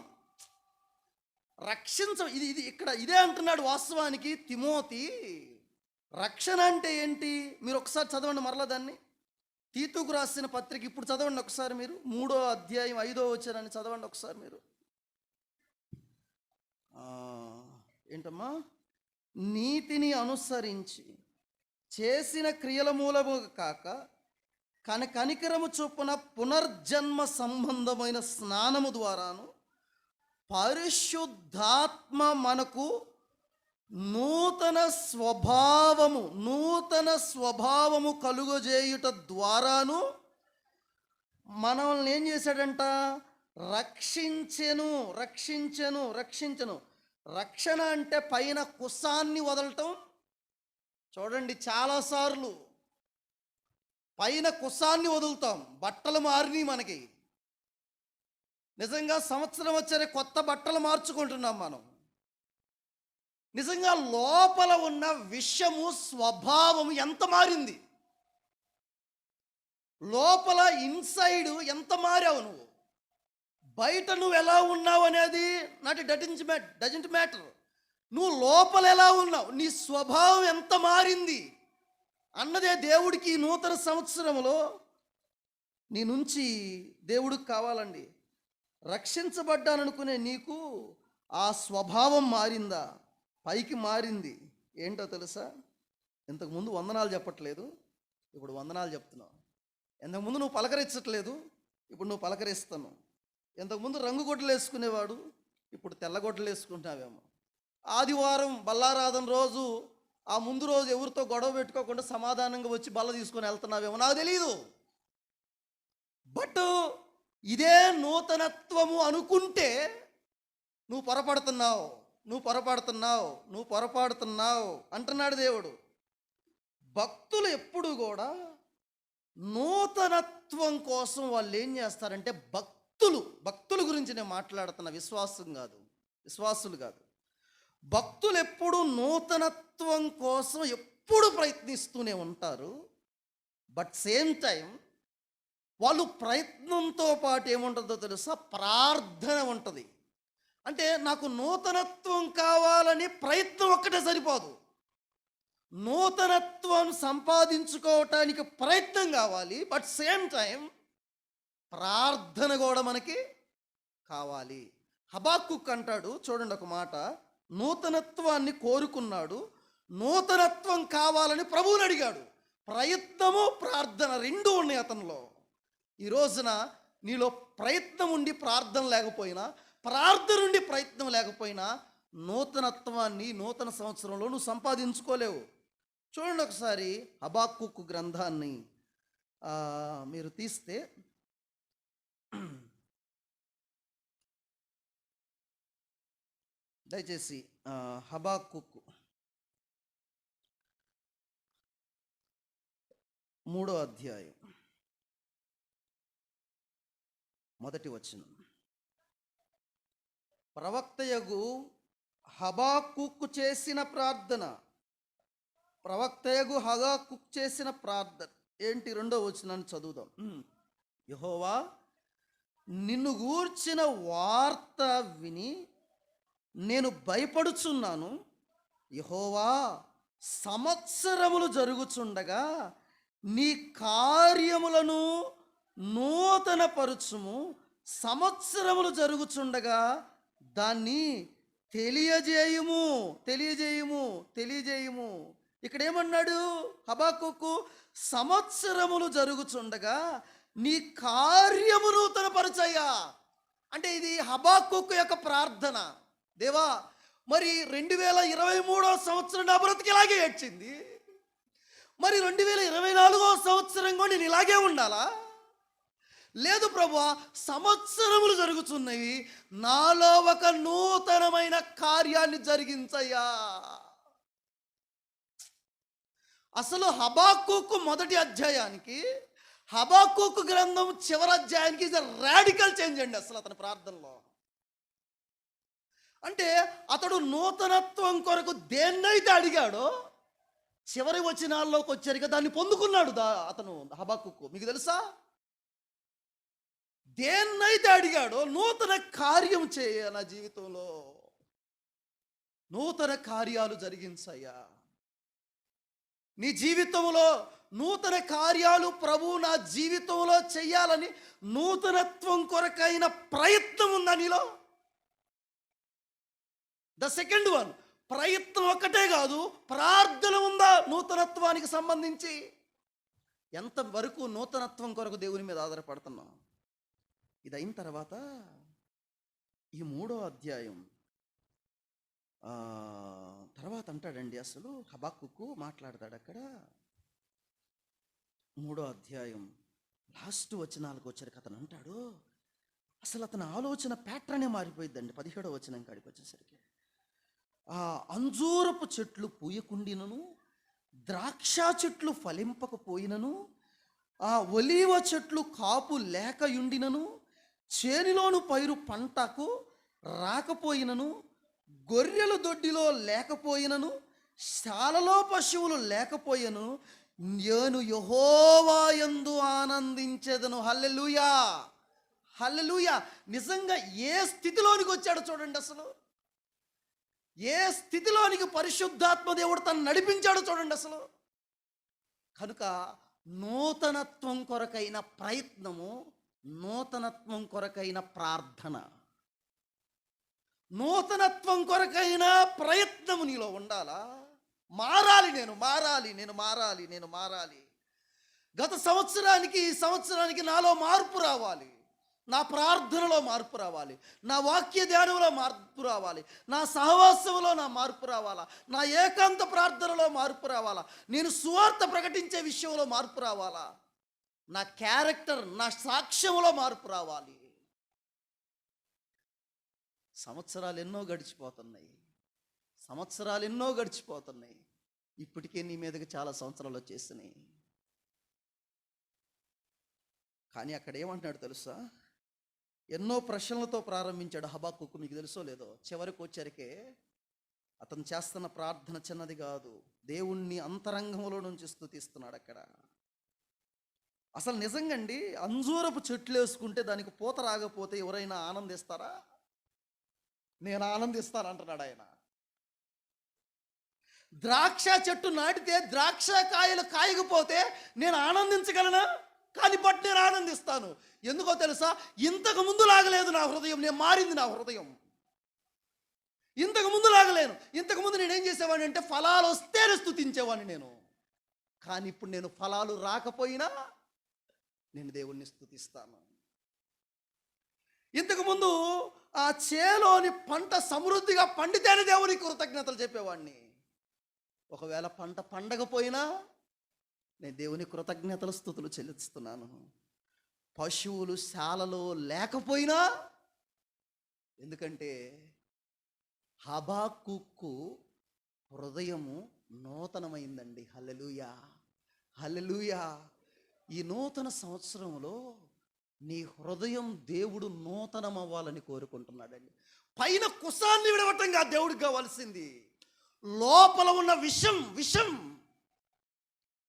ఇది ఇక్కడ ఇదే అంటున్నాడు వాస్తవానికి తిమోతి. రక్షణ అంటే ఏంటి? మీరు ఒకసారి చదవండి మరలా దాన్ని. తీతుకు రాసిన పత్రిక ఇప్పుడు చదవండి ఒకసారి మీరు, 3వ అధ్యాయం 5వ వచనాన్ని చదవండి ఒకసారి మీరు. ఏంటమ్మా? నీతిని అనుసరించి చేసిన క్రియల మూలముగా కాక కనికరము చొప్పున పునర్జన్మ సంబంధమైన స్నానము ద్వారాను పరిశుద్ధాత్మ మనకు నూతన స్వభావము కలుగజేయుట ద్వారాను మనల్ని ఏం చేశాడంట? రక్షించెను. రక్షణ అంటే పైన కుసాన్ని వదలటం. చూడండి, చాలాసార్లు పైన కుసాన్ని వదులుతాం, బట్టలు మారినాయి మనకి. నిజంగా సంవత్సరం వచ్చారే కొత్త బట్టలు మార్చుకుంటున్నాం మనం. నిజంగా లోపల ఉన్న విషము, స్వభావం ఎంత మారింది, లోపల ఇన్సైడ్ ఎంత మారావు నువ్వు. బయట నువ్వు ఎలా ఉన్నావు అనేది డజంట్ మ్యాటర్. నువ్వు లోపల ఎలా ఉన్నావు, నీ స్వభావం ఎంత మారింది అన్నదే దేవుడికి ఈ నూతన సంవత్సరంలో నీ నుంచి దేవుడికి కావాలండి. రక్షించబడ్డాననుకునే నీకు ఆ స్వభావం మారిందా? పైకి మారింది. ఏంటో తెలుసా? ఇంతకుముందు వందనాలు చెప్పట్లేదు, ఇప్పుడు వందనాలు చెప్తున్నావు. ఇంతకుముందు నువ్వు పలకరించట్లేదు, ఇప్పుడు నువ్వు పలకరిస్తాను. ఇంతకుముందు రంగుగొడ్డలు వేసుకునేవాడు, ఇప్పుడు తెల్లగొడ్డలు వేసుకుంటున్నావేమో. ఆదివారం బల్లారాధన రోజు, ఆ ముందు రోజు ఎవరితో గొడవ పెట్టుకోకుండా సమాధానంగా వచ్చి బల్ల తీసుకొని వెళ్తున్నావేమో, నాకు తెలియదు. బట్ ఇదే నూతనత్వము అనుకుంటే నువ్వు పొరపడుతున్నావు అంటున్నాడు దేవుడు. భక్తులు ఎప్పుడు కూడా నూతనత్వం కోసం వాళ్ళు ఏం చేస్తారంటే, భక్తుల గురించి నేను మాట్లాడుతున్న, విశ్వాసులు కాదు. భక్తులు ఎప్పుడు నూతనత్వం కోసం ఎప్పుడు ప్రయత్నిస్తూనే ఉంటారు. బట్ సేమ్ టైం వాళ్ళు ప్రయత్నంతో పాటు ఏముంటుందో తెలుసా? ప్రార్థన ఉంటుంది. అంటే నాకు నూతనత్వం కావాలని ప్రయత్నం ఒక్కటే సరిపోదు, నూతనత్వం సంపాదించుకోవటానికి ప్రయత్నం కావాలి. బట్ సేమ్ టైం ప్రార్థన కూడా మనకి కావాలి. హబాక్కుక్ అంటాడు, చూడండి ఒక మాట, నూతనత్వాన్ని కోరుకున్నాడు, నూతనత్వం కావాలని ప్రభువుని అడిగాడు. ప్రయత్నము ప్రార్థన రెండూ ఉన్నాయి అతనిలో. ఈ రోజున నీలో ప్రయత్నం ఉండి ప్రార్థన లేకపోయినా, ప్రార్థన నుండి ప్రయత్నం లేకపోయినా నూతనత్వాన్ని నూతన సంవత్సరంలో నువ్వు సంపాదించుకోలేవు. చూడండి ఒకసారి హబాక్కుకు గ్రంథాన్ని మీరు తీస్తే దయచేసి హబాక్కుకు 3వ అధ్యాయం 1వ వచనం. ప్రవక్తయగు హబాక్కుకు చేసిన ప్రార్థన ఏంటి? 2వ వచనాన్ని చదువుదాం. యెహోవా, నిన్ను గూర్చిన వార్త విని నేను భయపడుచున్నాను. యెహోవా, సంవత్సరములు జరుగుచుండగా నీ కార్యములను నూతనపరుచుము. సంవత్సరములు జరుగుచుండగా దాన్ని తెలియజేయుము తెలియజేయుము తెలియజేయుము. ఇక్కడ ఏమన్నాడు హబాక్కూకు? సంవత్సరములు జరుగుచుండగా నీ కార్యము నూతనపరచయ్యా. అంటే ఇది హబాక్కూకు యొక్క ప్రార్థన. దేవా, మరి 2023వ సంవత్సరం నా బ్రతికి ఇలాగే ఏడ్చింది, మరి 2024వ సంవత్సరం కూడా నేను ఇలాగే ఉండాలా? లేదు ప్రభువా, సంవత్సరములు జరుగుతున్నాయి, నాలో ఒక నూతనమైన కార్యాన్ని జరిగించయ్యా. అసలు హబాక్కూకు మొదటి అధ్యాయానికి, హబాక్కూకు గ్రంథం చివరి అధ్యాయానికి ఇది రాడికల్ చేంజ్ అండి అసలు అతని ప్రార్థనలో. అంటే అతడు నూతనత్వం కొరకు దేన్నైతే అడిగాడో చివరి వచనాల్లోకి వచ్చారు దాన్ని పొందుకున్నాడు అతను హబాక్కూకు. మీకు తెలుసా, దేన్నైతే అడిగాడో నూతన కార్యం చేయ, నా జీవితంలో నూతన కార్యాలు జరిగించయ్యా. నీ జీవితంలో నూతన కార్యాలు ప్రభు నా జీవితంలో చెయ్యాలని నూతనత్వం కొరకైన ప్రయత్నం ఉందా నీలో? ద సెకండ్ వన్, ప్రయత్నం ఒక్కటే కాదు, ప్రార్థన ఉందా నూతనత్వానికి సంబంధించి? ఎంతవరకు నూతనత్వం కొరకు దేవుని మీద ఆధారపడుతున్నాం? ఇది అయిన తర్వాత ఈ 3వ అధ్యాయం తర్వాత అంటాడండి, అసలు హబాక్కూకు మాట్లాడతాడు అక్కడ 3వ అధ్యాయం లాస్ట్ వచనాలకు వచ్చరికి అతను అంటాడు, అసలు అతని ఆలోచన ప్యాటర్నే మారిపోయిద్దండి. 17వ వచనం కాడికి వచ్చేసరికి, ఆ అంజూరపు చెట్లు పూయకుండినను, ద్రాక్ష చెట్లు ఫలింపకపోయినను, ఆ ఒలీవ చెట్లు కాపు లేకయుండినను, చేనిలోను పైరు పంటకు రాకపోయినను, గొర్రెలు దొడ్డిలో లేకపోయినను, శాలలో పశువులు లేకపోయినను, నేను యెహోవా యందు ఆనందించెదను. హల్లెలూయా, హల్లెలూయా. నిజంగా ఏ స్థితిలోనికి వచ్చాడో చూడండి, అసలు ఏ స్థితిలోనికి పరిశుద్ధాత్మ దేవుడు తను నడిపించాడో చూడండి అసలు. కనుక నూతనత్వం కొరకైన ప్రయత్నము, నూతనత్వం కొరకైన ప్రార్థన, నూతనత్వం కొరకైన ప్రయత్నము నీలో ఉండాలా? మారాలి, నేను మారాలి, నేను మారాలి, నేను మారాలి. గత సంవత్సరానికి ఈ సంవత్సరానికి నాలో మార్పు రావాలి, నా ప్రార్థనలో మార్పు రావాలి, నా వాక్య ధ్యానంలో మార్పు రావాలి, నా సహవాసంలో నా మార్పు రావాలా, నా ఏకాంత ప్రార్థనలో మార్పు రావాలా, నేను సువార్త ప్రకటించే విషయంలో మార్పు రావాలా, నా క్యారెక్టర్, నా సాక్ష్యంలో మార్పు రావాలి. సంవత్సరాలు ఎన్నో గడిచిపోతున్నాయి, సంవత్సరాలు ఎన్నో గడిచిపోతున్నాయి. ఇప్పటికే నీ మీదకి చాలా సంవత్సరాలు వచ్చేసినాయి. కానీ అక్కడ ఏమంటున్నాడు తెలుసా? ఎన్నో ప్రశ్నలతో ప్రారంభించాడు హబాక్కూకు. మీకు తెలుసో లేదో, చివరికి వచ్చరికే అతను చేస్తున్న ప్రార్థన చిన్నది కాదు, దేవుణ్ణి అంతరంగంలో నుంచి స్తుతిస్తున్నాడు అక్కడ. అసలు నిజంగండి, అంజూరపు చెట్లు వేసుకుంటే దానికి పూత రాకపోతే ఎవరైనా ఆనందిస్తారా? నేను ఆనందిస్తాను అంటున్నాడు ఆయన. ద్రాక్ష చెట్టు నాటితే ద్రాక్ష కాయలు కాయకపోతే నేను ఆనందించగలనా? కానీ బట్ నేను ఆనందిస్తాను. ఎందుకో తెలుసా? ఇంతకు ముందు లాగలేదు నా హృదయం, నేను మారింది నా హృదయం. ఇంతకు ముందు లాగలేను. ఇంతకు ముందు నేనేం చేసేవాడిని అంటే ఫలాలు వస్తేనే స్తుతించేవాడిని నేను. కానీ ఇప్పుడు నేను ఫలాలు రాకపోయినా నేను దేవుణ్ణి స్తుతిస్తాను. ఇంతకుముందు ఆ చేలోని పంట సమృద్ధిగా పండితేనే దేవునికి కృతజ్ఞతలు చెప్పేవాడిని. ఒకవేళ పంట పండకపోయినా నేను దేవుని కృతజ్ఞతలు స్తుతులు చెల్లిస్తున్నాను. పశువులు శాలలో లేకపోయినా, ఎందుకంటే హబాక్కూకు హృదయము నూతనమైందండి. హల్లెలూయా, హల్లెలూయా. ఈ నూతన సంవత్సరంలో నీ హృదయం దేవుడు నూతనం అవ్వాలని కోరుకుంటున్నాడండి. పైన కుసాన్ని విడవటంగా దేవుడికి కావాల్సింది లోపల ఉన్న విషం,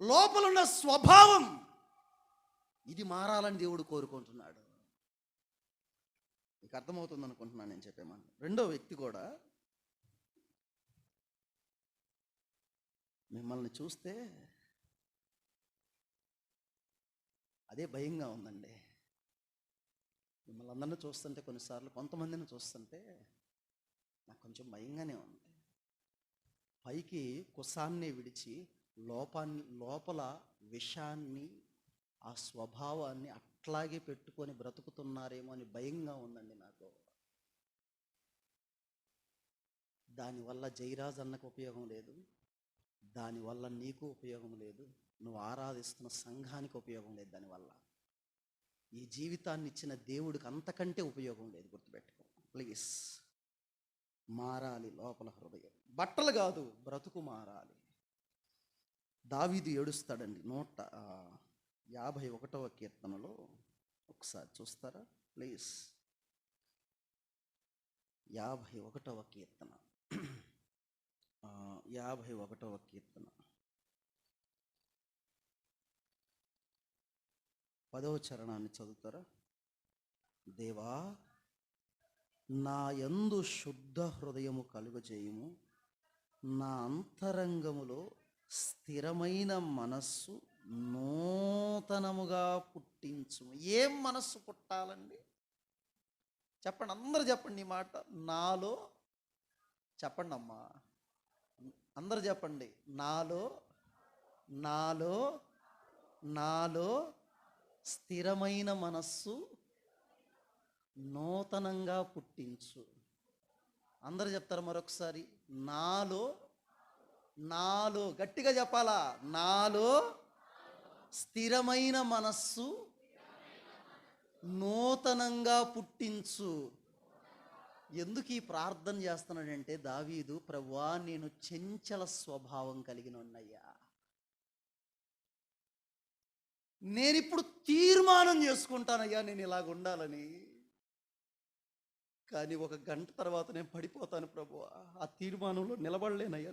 లోపల ఉన్న స్వభావం, ఇది మారాలని దేవుడు కోరుకుంటున్నాడు. మీకు అర్థమవుతుంది అనుకుంటున్నాను నేను చెప్పేమాట. రెండో వ్యక్తి కూడా మిమ్మల్ని చూస్తే అదే భయంగా ఉందండి. మిమ్మల్ని అందరినీ చూస్తుంటే, కొన్నిసార్లు కొంతమందిని చూస్తుంటే నాకు కొంచెం భయంగానే ఉంది. పైకి కుసాన్ని విడిచి లోపల విషాన్ని, ఆ స్వభావాన్ని అట్లాగే పెట్టుకొని బ్రతుకుతున్నారేమో అని భయంగా ఉందండి నాకు. దానివల్ల జయరాజ్ అన్నకు ఉపయోగం లేదు, దానివల్ల నీకు ఉపయోగం లేదు, నువ్వు ఆరాధిస్తున్న సంఘానికి ఉపయోగం లేదు. దానివల్ల ఈ జీవితాన్ని ఇచ్చిన దేవుడికి అంతకంటే ఉపయోగం లేదు. గుర్తుపెట్టుకో ప్లీజ్. మారాలి లోపల హృదయం, బట్టలు కాదు, బ్రతుకు మారాలి. దావీదు ఏడుస్తాడండి 151వ కీర్తనలో. ఒకసారి చూస్తారా ప్లీజ్? 51వ కీర్తన, 51వ కీర్తన 10వ చరణాన్ని చదువుతారా? దేవా, నా యందు శుద్ధ హృదయము కలుగజేయుము, నా అంతరంగములో స్థిరమైన మనస్సు నూతనముగా పుట్టించుము. ఏం మనస్సు పుట్టాలండి? చెప్పండి, అందరూ చెప్పండి ఈ మాట. నాలో, చెప్పండి అమ్మా, అందరూ చెప్పండి. నాలో నాలో నాలో స్థిరమైన మనస్సు నూతనంగా పుట్టించు. అందరూ చెప్తారు మరొకసారి. నాలో నాలో, గట్టిగా చెప్పాలా, నాలో స్థిరమైన మనస్సు నూతనంగా పుట్టించు. ఎందుకు ఈ ప్రార్థన చేస్తున్నాడంటే దావీదు, ప్రభువా నేను చంచల స్వభావం కలిగిన ఉన్నయ్యా, నేనిప్పుడు తీర్మానం చేసుకుంటానయ్యా నేను ఇలాగ ఉండాలని, కానీ 1 గంట తర్వాత నేను పడిపోతాను ప్రభువా, ఆ తీర్మానంలో నిలబడలేనయ్యా.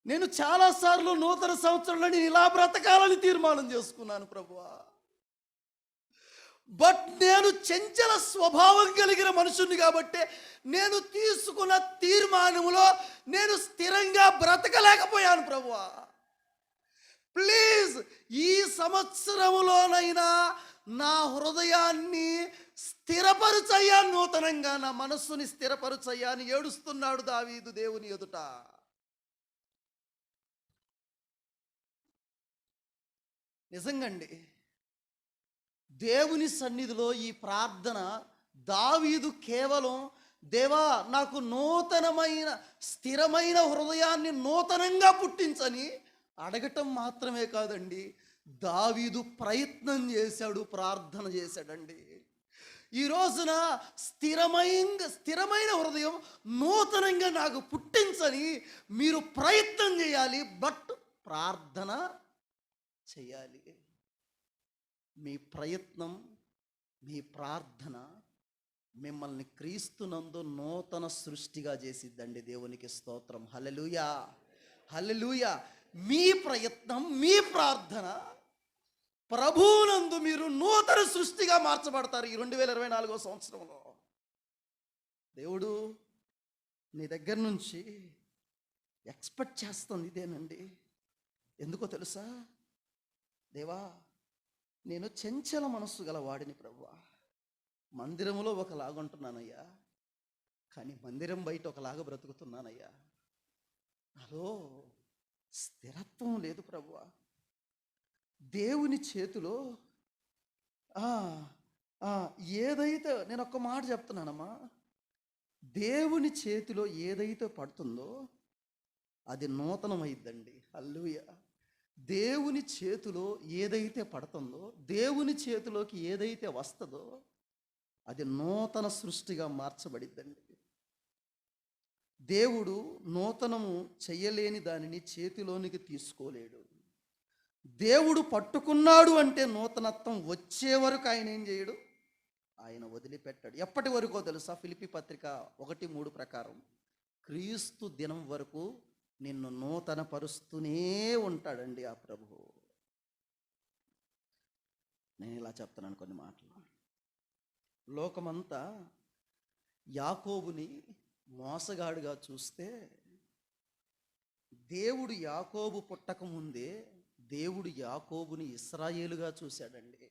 నేను చాలాసార్లు నూతన సంవత్సరంలో నేను ఇలా బ్రతకాలని తీర్మానం చేసుకున్నాను ప్రభువా, బట్ నేను చంచల స్వభావం కలిగిన మనుషుని కాబట్టి నేను తీసుకున్న తీర్మానంలో నేను స్థిరంగా బ్రతకలేకపోయాను ప్రభువా. ప్లీజ్ ఈ సంవత్సరములోనైనా నా హృదయాన్ని స్థిరపరుచయ్యా, నూతనంగా నా మనస్సుని స్థిరపరుచయ్యా అని ఏడుస్తున్నాడు దావీదు దేవుని ఎదుట. నిజంగండి, దేవుని సన్నిధిలో ఈ ప్రార్థన దావీదు కేవలం దేవా నాకు నూతనమైన స్థిరమైన హృదయాన్ని నూతనంగా పుట్టించని అడగటం మాత్రమే కాదండి, దావీదు ప్రయత్నం చేశాడు, ప్రార్థన చేశాడండి. ఈ రోజున స్థిరమైన హృదయం నూతనంగా నాకు పుట్టించని మీరు ప్రయత్నం చేయాలి, బట్ ప్రార్థన చేయాలి. మీ ప్రయత్నం, మీ ప్రార్థన మిమ్మల్ని క్రీస్తునందు నూతన సృష్టిగా చేసిద్దండి. దేవునికి స్తోత్రం. హల్లెలూయా, హల్లెలూయా. మీ ప్రయత్నం, మీ ప్రార్థన ప్రభువునందు మీరు నూతన సృష్టిగా మార్చబడతారు ఈ 2024వ సంవత్సరంలో. దేవుడు నీ దగ్గర నుంచి ఎక్స్పెక్ట్ చేస్తుంది ఇదేనండి. ఎందుకో తెలుసా? దేవా నేను చంచల మనస్సు గల వాడిని ప్రభువా, మందిరములో ఒకలాగుంటున్నానయ్యా, కానీ మందిరం బయట ఒకలాగా బ్రతుకుతున్నానయ్యా, నాలో స్థిరత్వం లేదు ప్రభువా. దేవుని చేతిలో ఏదైతే, నేను ఒక్క మాట చెప్తున్నానమ్మా, దేవుని చేతిలో ఏదైతే పడుతుందో అది నూతనమైద్దండి. హల్లెలూయా. దేవుని చేతిలో ఏదైతే పడుతుందో, దేవుని చేతిలోకి ఏదైతే వస్తుందో అది నూతన సృష్టిగా మార్చబడిద్దండి. దేవుడు నూతనము చెయ్యలేని దానిని చేతిలోనికి తీసుకోలేడు. దేవుడు పట్టుకున్నాడు అంటే నూతనత్వం వచ్చే వరకు ఆయన ఏం చేయడు, ఆయన వదిలిపెట్టాడు. ఎప్పటి వరకో తెలుసా? ఫిలిప్పీ పత్రిక 1:3 ప్రకారం క్రీస్తు దినం వరకు నిన్ను నూతన పరుస్తూనే ఉంటాడండి ఆ ప్రభువు. నేను ఇలా చెప్తున్నాను కొన్ని మాటలు. లోకమంతా యాకోబుని మోసగాడుగా చూస్తే, దేవుడు యాకోబు పుట్టక ముందే దేవుడు యాకోబుని ఇశ్రాయేలుగా చూశాడండి.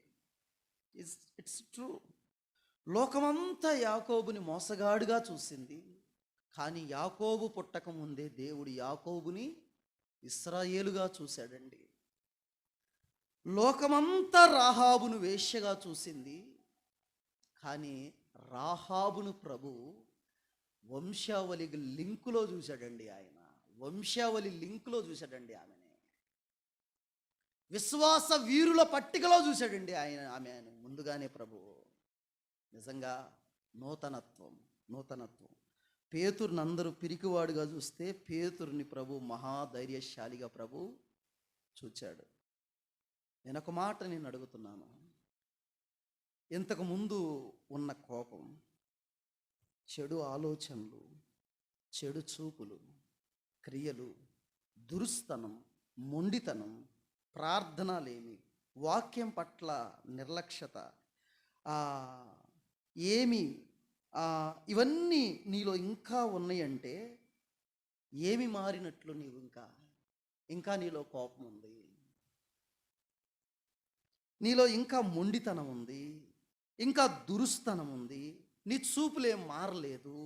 It's true. లోకమంతా యాకోబుని మోసగాడుగా చూసింది, కానీ యాకోబు పుట్టక ముందే దేవుడు యాకోబుని ఇశ్రాయేలుగా చూశాడండి. లోకమంతా రాహాబును వేశ్యగా చూసింది, కానీ రాహాబును ప్రభు వంశావళి లింకులో చూశాడండి. ఆయన వంశావళి లింకులో చూశాడండి. ఆమెని విశ్వాస వీరుల పట్టికలో చూశాడండి ఆమెను ముందుగానే ప్రభు. నిజంగా నూతనత్వం. పేతురుని అందరూ పిరికివాడుగా చూస్తే పేతురుని ప్రభు మహాధైర్యశాలిగా ప్రభు చూచాడు. నేను ఒక మాట అడుగుతున్నాను. ఇంతకు ముందు ఉన్న కోపం, చెడు ఆలోచనలు, చెడు చూపులు, క్రియలు, దురుస్తనం, మొండితనం, ప్రార్థనలేమి, వాక్యం పట్ల నిర్లక్ష్యత, ఇవన్నీ నీలో ఇంకా ఉన్నాయంటే ఏమి మారినట్లు? నీవు ఇంకా నీలో కోపం ఉంది, నీలో ఇంకా మొండితనం ఉంది, ఇంకా దురుస్తనం ఉంది, నీ చూపులేం మారలేదు,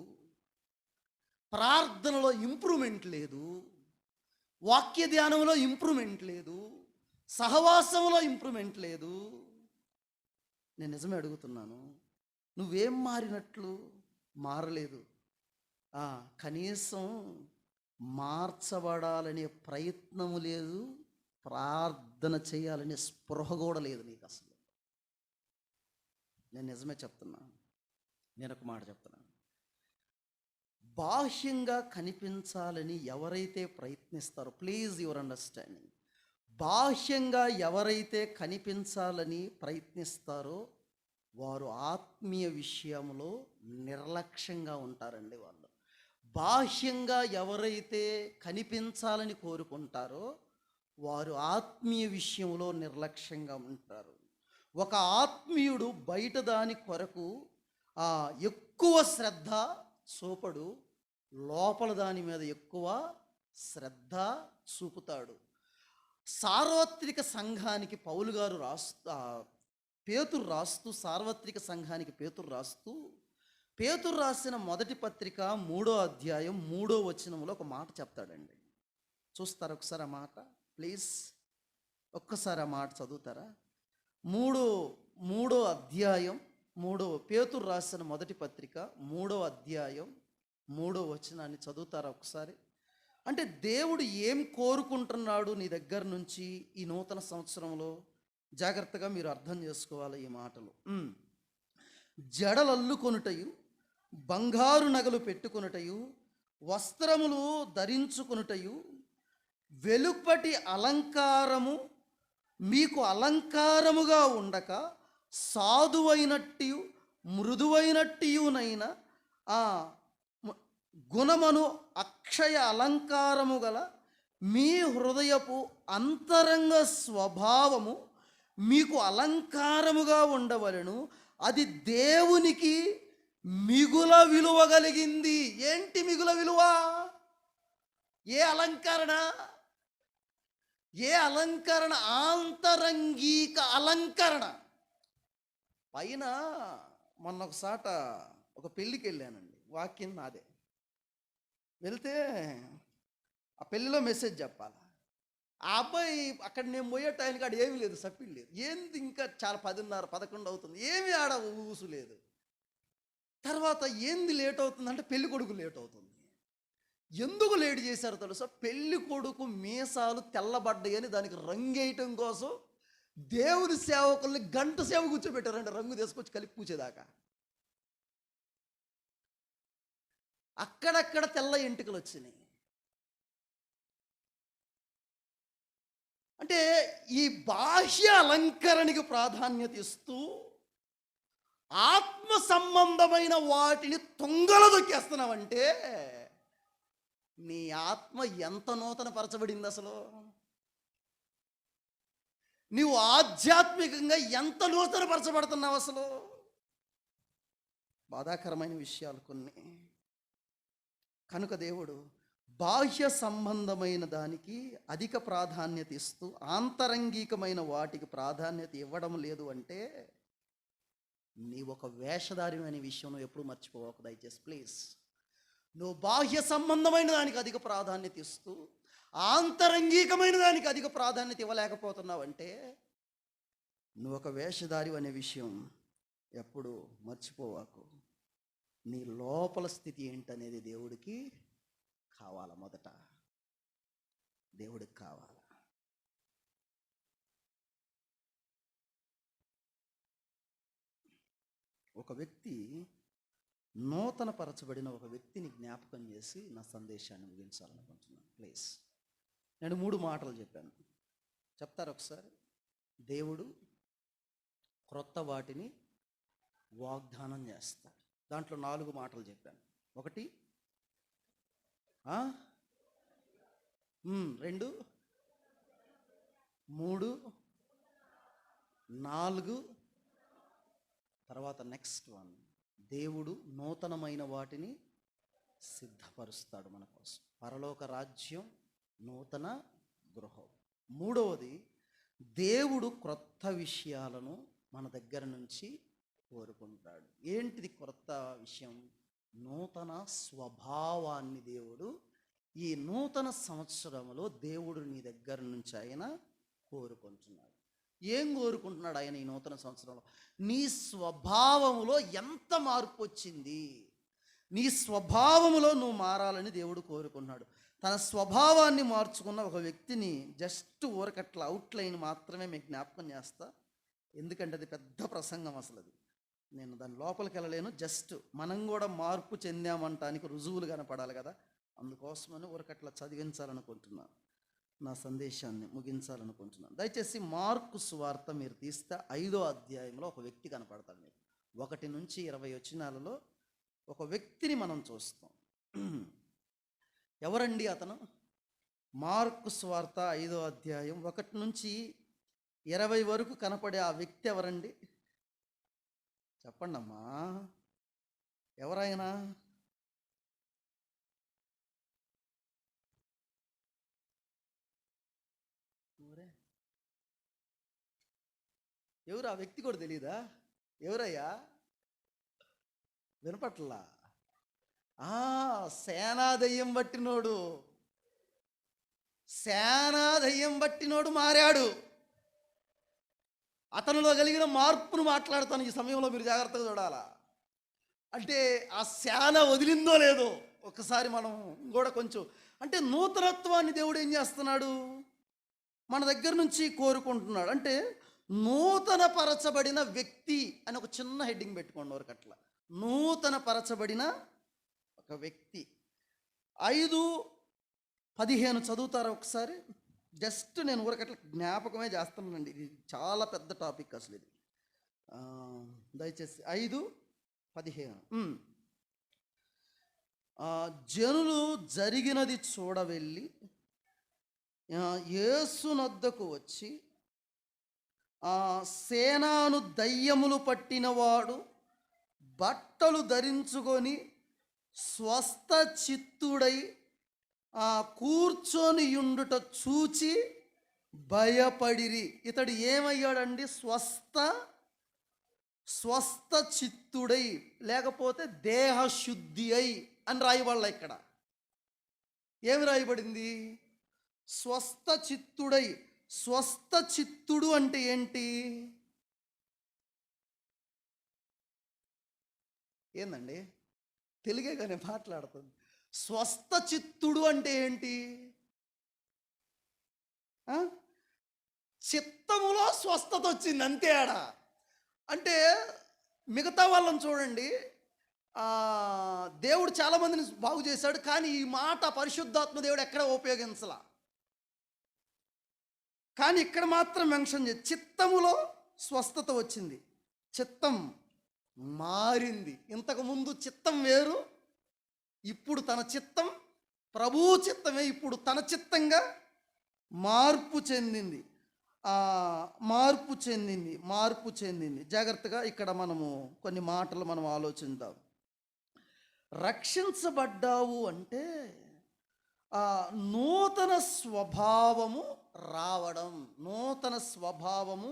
ప్రార్థనలో ఇంప్రూవ్మెంట్ లేదు, వాక్య ధ్యానంలో ఇంప్రూవ్మెంట్ లేదు, సహవాసంలో ఇంప్రూవ్మెంట్ లేదు. నేను నిజమే అడుగుతున్నాను, నువ్వేం మారినట్లు? మారలేదు. కనీసం మార్చబడాలనే ప్రయత్నము లేదు, ప్రార్థన చేయాలనే స్పృహ కూడా లేదు నీకు అసలు. నేను నిజమే చెప్తున్నాను. నేను ఒక మాట చెప్తున్నాను. బాహ్యంగా కనిపించాలని ఎవరైతే ప్రయత్నిస్తారో, ప్లీజ్ యువర్ అండర్స్టాండింగ్, బాహ్యంగా ఎవరైతే కనిపించాలని ప్రయత్నిస్తారో వారు ఆత్మీయ విషయంలో నిర్లక్ష్యంగా ఉంటారండి. వాళ్ళు బాహ్యంగా ఎవరైతే కనిపించాలని కోరుకుంటారో వారు ఆత్మీయ విషయంలో నిర్లక్ష్యంగా ఉంటారు. ఒక ఆత్మీయుడు బయట దాని కొరకు ఎక్కువ శ్రద్ధ చూపడు, లోపల దాని మీద ఎక్కువ శ్రద్ధ చూపుతాడు. సార్వత్రిక సంఘానికి పౌలు గారు పేతురు రాస్తూ సార్వత్రిక సంఘానికి పేతురు రాసిన మొదటి పత్రిక 3వ అధ్యాయం 3వ వచనంలో ఒక మాట చెప్తాడండి. చూస్తారా ఒకసారి ఆ మాట? ప్లీజ్ ఒక్కసారి ఆ మాట చదువుతారా? మూడో అధ్యాయం పేతురు రాసిన మొదటి పత్రిక 3వ అధ్యాయం 3వ వచనాన్ని చదువుతారా ఒకసారి? అంటే దేవుడు ఏం కోరుకుంటున్నాడు నీ దగ్గర నుంచి ఈ నూతన సంవత్సరంలో? జాగ్రత్తగా మీరు అర్థం చేసుకోవాలి ఈ మాటలు. జడలల్లుకొనుటయు, బంగారు నగలు పెట్టుకొనుటయు, వస్త్రములు ధరించుకొనుటయు, వెలుపటి అలంకారము మీకు అలంకారముగా ఉండక సాధువైనట్టు మృదువైనట్టునైన గుణమను అక్షయ అలంకారము గల మీ హృదయపు అంతరంగ స్వభావము మీకు అలంకారముగా ఉండవలెను, అది దేవునికి మిగుల విలువ కలిగింది. ఏంటి మిగుల విలువ? ఏ అలంకరణ? ఆంతరంగిక అలంకరణ. పైన మొన్న ఒకసాట ఒక పెళ్ళికి వెళ్ళానండి, వాక్యం నాదే. వెళ్తే ఆ పెళ్ళిలో మెసేజ్ చెప్పాలి. ఆ అబ్బాయి అక్కడ నేను పోయే టైంకి ఆడ ఏమీ లేదు, సప్పిడి లేదు. ఏంది ఇంకా చాలా 10:30, 11 అవుతుంది, ఏమీ ఆడ ఊసు లేదు. తర్వాత ఏంది లేట్ అవుతుందంటే పెళ్లి కొడుకు లేట్ అవుతుంది. ఎందుకు లేట్ చేశారు తెలుసా? పెళ్లి కొడుకు మీసాలు తెల్లబడ్డాయని దానికి రంగేయటం కోసం దేవుని సేవకుల్ని గంట సేవ కూర్చోబెట్టారంటే రంగు తీసుకొచ్చి కలిపి పూచేదాకా. అక్కడక్కడ తెల్ల ఎంటుకలు వచ్చినాయి. అంటే ఈ బాహ్య అలంకరణకి ప్రాధాన్యత ఇస్తూ ఆత్మ సంబంధమైన వాటిని తొంగలో దొక్కేస్తున్నావంటే నీ ఆత్మ ఎంత నూతన పరచబడింది అసలు? నీవు ఆధ్యాత్మికంగా ఎంత నూతన పరచబడుతున్నావు అసలు? బాధాకరమైన విషయాలు కొన్ని. కనుక దేవుడు బాహ్య సంబంధమైన దానికి అధిక ప్రాధాన్యత ఇస్తూ ఆంతరంగికమైన వాటికి ప్రాధాన్యత ఇవ్వడం లేదు అంటే నీ ఒక వేషధారి అనే విషయం నువ్వు ఎప్పుడు మర్చిపోవకు దయచేసి ప్లీజ్. నువ్వు బాహ్య సంబంధమైన దానికి అధిక ప్రాధాన్యత ఇస్తూ ఆంతరంగికమైన దానికి అధిక ప్రాధాన్యత ఇవ్వలేకపోతున్నావు అంటే నువ్వు ఒక వేషధారి అనే విషయం ఎప్పుడు మర్చిపోవాకు. నీ లోపల స్థితి ఏంటనేది దేవుడికి కావాల. మొదట దేవుడికి కావాల. ఒక వ్యక్తి నూతన పరచబడిన ఒక వ్యక్తిని జ్ఞాపకం చేసి నా సందేశాన్ని ముగించాలనుకుంటున్నాను ప్లీజ్. నేను 3 మాటలు చెప్పాను, చెప్తారు ఒకసారి. దేవుడు క్రొత్త వాటిని వాగ్దానం చేస్తాడు. దాంట్లో 4 మాటలు చెప్పాను. 1 2 3 4 తర్వాత నెక్స్ట్ 1. దేవుడు నూతనమైన వాటిని సిద్ధపరుస్తాడు మన కోసం. పరలోక రాజ్యం, నూతన గృహం. 3వది, దేవుడు క్రొత్త విషయాలను మన దగ్గర నుంచి కోరుకుంటాడు. ఏంటిది క్రొత్త విషయం? నూతన స్వభావాన్ని దేవుడు ఈ నూతన సంవత్సరంలో దేవుడు నీ దగ్గర నుంచి ఆయన కోరుకుంటున్నాడు. ఏం కోరుకుంటున్నాడు ఆయన ఈ నూతన సంవత్సరంలో? నీ స్వభావములో ఎంత మార్పు వచ్చింది, నీ స్వభావములో నువ్వు మారాలని దేవుడు కోరుకున్నాడు. తన స్వభావాన్ని మార్చుకున్న ఒక వ్యక్తిని జస్ట్ ఊరకట్ల అవుట్లైన్ మాత్రమే మీకు జ్ఞాపకం చేస్తా, ఎందుకంటే అది పెద్ద ప్రసంగం. అసలు అది నేను దాని లోపలికి వెళ్ళలేను. జస్ట్ మనం కూడా మార్పు చెందామంటానికి రుజువులు కనపడాలి కదా, అందుకోసమని ఊరకట్ల చదివించాలనుకుంటున్నాను, నా సందేశాన్ని ముగించాలనుకుంటున్నాను. దయచేసి మార్కు సువార్త మీరు తీస్తే 5వ అధ్యాయంలో ఒక వ్యక్తి కనపడతాడు మీకు. 1 నుంచి 20 వచనాలలో ఒక వ్యక్తిని మనం చూస్తాం. ఎవరండి అతను? మార్కు సువార్త 5వ అధ్యాయం 1 నుంచి 20 వరకు కనపడే ఆ వ్యక్తి ఎవరండి? చెప్పండి అమ్మా, ఎవరైనా? ఎవరు ఆ వ్యక్తి కూడా తెలీదా? ఎవరయ్యా? వినపట్లా? సేనాదయ్యం బట్టినోడు. సేనాదయ్యం బట్టినోడు మారాడు. అతనిలో కలిగిన మార్పును మాట్లాడతాను ఈ సమయంలో, మీరు జాగ్రత్తగా చూడాలా. అంటే ఆ సేన వదిలిందో లేదో ఒకసారి మనం కూడా కొంచెం, అంటే నూతనత్వాన్ని దేవుడు ఏం చేస్తున్నాడు మన దగ్గర నుంచి కోరుకుంటున్నాడు. అంటే నూతన పరచబడిన వ్యక్తి అని ఒక చిన్న హెడ్డింగ్ పెట్టుకోండి వరకట్లా. నూతన పరచబడిన ఒక వ్యక్తి. 5:15 చదువుతారా ఒకసారి? జస్ట్ నేను ఊరకట్ల జ్ఞాపకమే చేస్తున్నానండి, ఇది చాలా పెద్ద టాపిక్ అసలు ఇది. దయచేసి 5:15. జనులు జరిగినది చూడవెళ్ళి యేసునొద్దకు వచ్చి, సేనాను దయ్యములు పట్టినవాడు బట్టలు ధరించుకొని స్వస్థ చిత్తుడై కూర్చొని యుండుట చూచి భయపడిరి. ఇతడు ఏమయ్యాడండి? స్వస్థ చిత్తుడై, లేకపోతే దేహశుద్ధి అయి అని రాయబడాల. ఇక్కడ ఏమి రాయబడింది? స్వస్థ చిత్తుడై. స్వస్థ చిత్తుడు అంటే ఏంటి? ఏందండి, తెలుగే కానీ మాట్లాడుతుంది. స్వస్థ చిత్తుడు అంటే ఏంటి? చిత్తములో స్వస్థత వచ్చింది అంతే. ఆడ అంటే మిగతా వాళ్ళని చూడండి, దేవుడు చాలామందిని బాగు చేశాడు, కానీ ఈ మాట పరిశుద్ధాత్మ దేవుడు ఎక్కడ ఉపయోగించలా. కానీ ఇక్కడ మాత్రం మెన్షన్ చేసి చిత్తములో స్వస్థత వచ్చింది, చిత్తం మారింది. ఇంతకుముందు చిత్తం వేరు, ఇప్పుడు తన చిత్తం ప్రభువు చిత్తమే ఇప్పుడు తన చిత్తంగా మార్పు చెందింది. మార్పు చెందింది. జాగ్రత్తగా ఇక్కడ మనము కొన్ని మాటలు మనం ఆలోచిద్దాం. రక్షించబడ్డావు అంటే నూతన స్వభావము రావడం, నూతన స్వభావం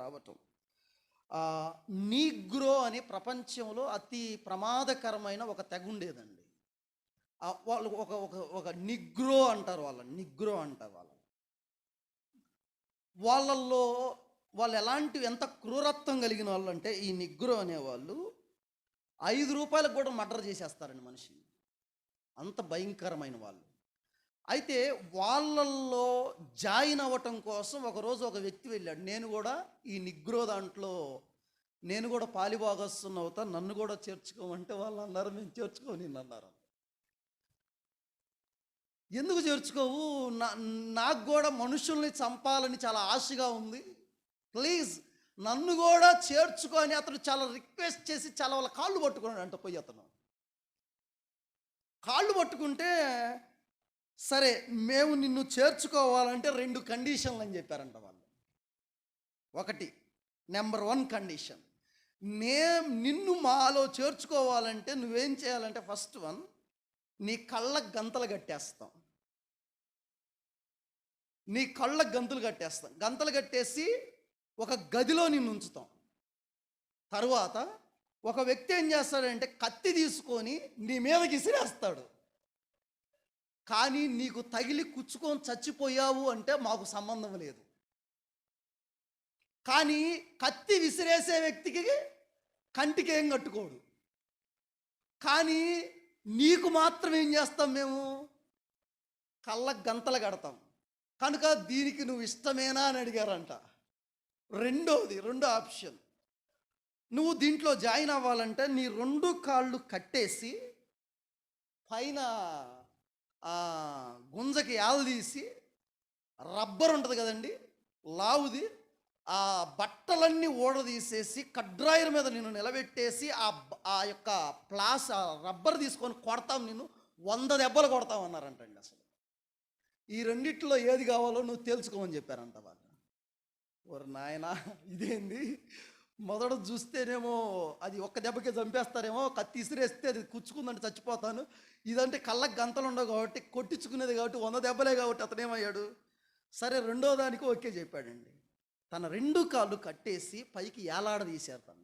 రావటం. నీగ్రో అని ప్రపంచంలో అతి ప్రమాదకరమైన ఒక తెగ ఉండేదండి. వాళ్ళు ఒక ఒక ఒక నిగ్రో అంటారు, నిగ్రో అంటారు వాళ్ళల్లో వాళ్ళు ఎంత క్రూరత్వం కలిగిన వాళ్ళు అంటే, ఈ నిగ్రో అనేవాళ్ళు 5 రూపాయలకు కూడా మర్డర్ చేసేస్తారండి మనిషిని. అంత భయంకరమైన వాళ్ళు. అయితే వాళ్ళల్లో జాయిన్ అవ్వటం కోసం ఒకరోజు ఒక వ్యక్తి వెళ్ళాడు. నేను కూడా ఈ నిగ్రో దాంట్లో నేను కూడా పాలిభాగస్తున్న అవుతా, నన్ను కూడా చేర్చుకోమంటే వాళ్ళు అన్నారు, మేము చేర్చుకోని అన్నారు. ఎందుకు చేర్చుకోవు? నాకు కూడా మనుషుల్ని చంపాలని చాలా ఆశగా ఉంది, ప్లీజ్ నన్ను కూడా చేర్చుకో అని అతను చాలా రిక్వెస్ట్ చేసి చాలా వాళ్ళ కాళ్ళు పట్టుకున్నాడు అంట. పోయి అతను కాళ్ళు పట్టుకుంటే, సరే మేము నిన్ను చేర్చుకోవాలంటే 2 కండిషన్లు అని చెప్పారంట వాళ్ళు. ఒకటి, నెంబర్ 1 కండిషన్, నిన్ను మాలో చేర్చుకోవాలంటే నువ్వేం చేయాలంటే, ఫస్ట్ వన్, నీ కళ్ళకు గంతలు కట్టేస్తాం. గంతలు కట్టేసి ఒక గదిలో నిన్ను ఉంచుతాం. తరువాత ఒక వ్యక్తి ఏం చేస్తాడంటే కత్తి తీసుకొని నీ మీదకి విసిరేస్తాడు. కానీ నీకు తగిలి కుచ్చుకొని చచ్చిపోయావు అంటే మాకు సంబంధం లేదు. కానీ కత్తి విసిరేసే వ్యక్తికి కంటికి ఏం కట్టుకోడు, కానీ నీకు మాత్రం ఏం చేస్తాం, మేము కళ్ళకు గంతలు కడతాం. కనుక దీనికి నువ్వు ఇష్టమేనా అని అడిగారంట. రెండో ఆప్షన్, నువ్వు దీంట్లో జాయిన్ అవ్వాలంటే నీ 2 కాళ్ళు కట్టేసి పైన గుంజకి యాలదీసి రబ్బర్ ఉంటుంది కదండి లావుది, ఆ బట్టలన్నీ ఊడదీసేసి కడ్రాయర్ మీద నిన్ను నిలబెట్టేసి ఆ యొక్క రబ్బర్ తీసుకొని కొడతాం, నిన్ను 100 దెబ్బలు కొడతాం అన్నారంటండి. అసలు ఈ రెండిట్లో ఏది కావాలో నువ్వు తేల్చుకోమని చెప్పారంట వాళ్ళు. ఓరు నాయనా, ఇదేంది, మొదట చూస్తేనేమో అది ఒక్క దెబ్బకే చంపేస్తారేమో, కత్తి ఇసిరేస్తే అది కుచ్చుకుందంటే చచ్చిపోతాను, ఇదంటే కళ్ళకు గంతలు ఉండవు కాబట్టి కొట్టించుకునేది కాబట్టి 100 దెబ్బలే కాబట్టి అతనేమయ్యాడు, సరే రెండో దానికి ఓకే చెప్పాడండి. తన 2 కాళ్ళు కట్టేసి పైకి ఏలాడదీశారు.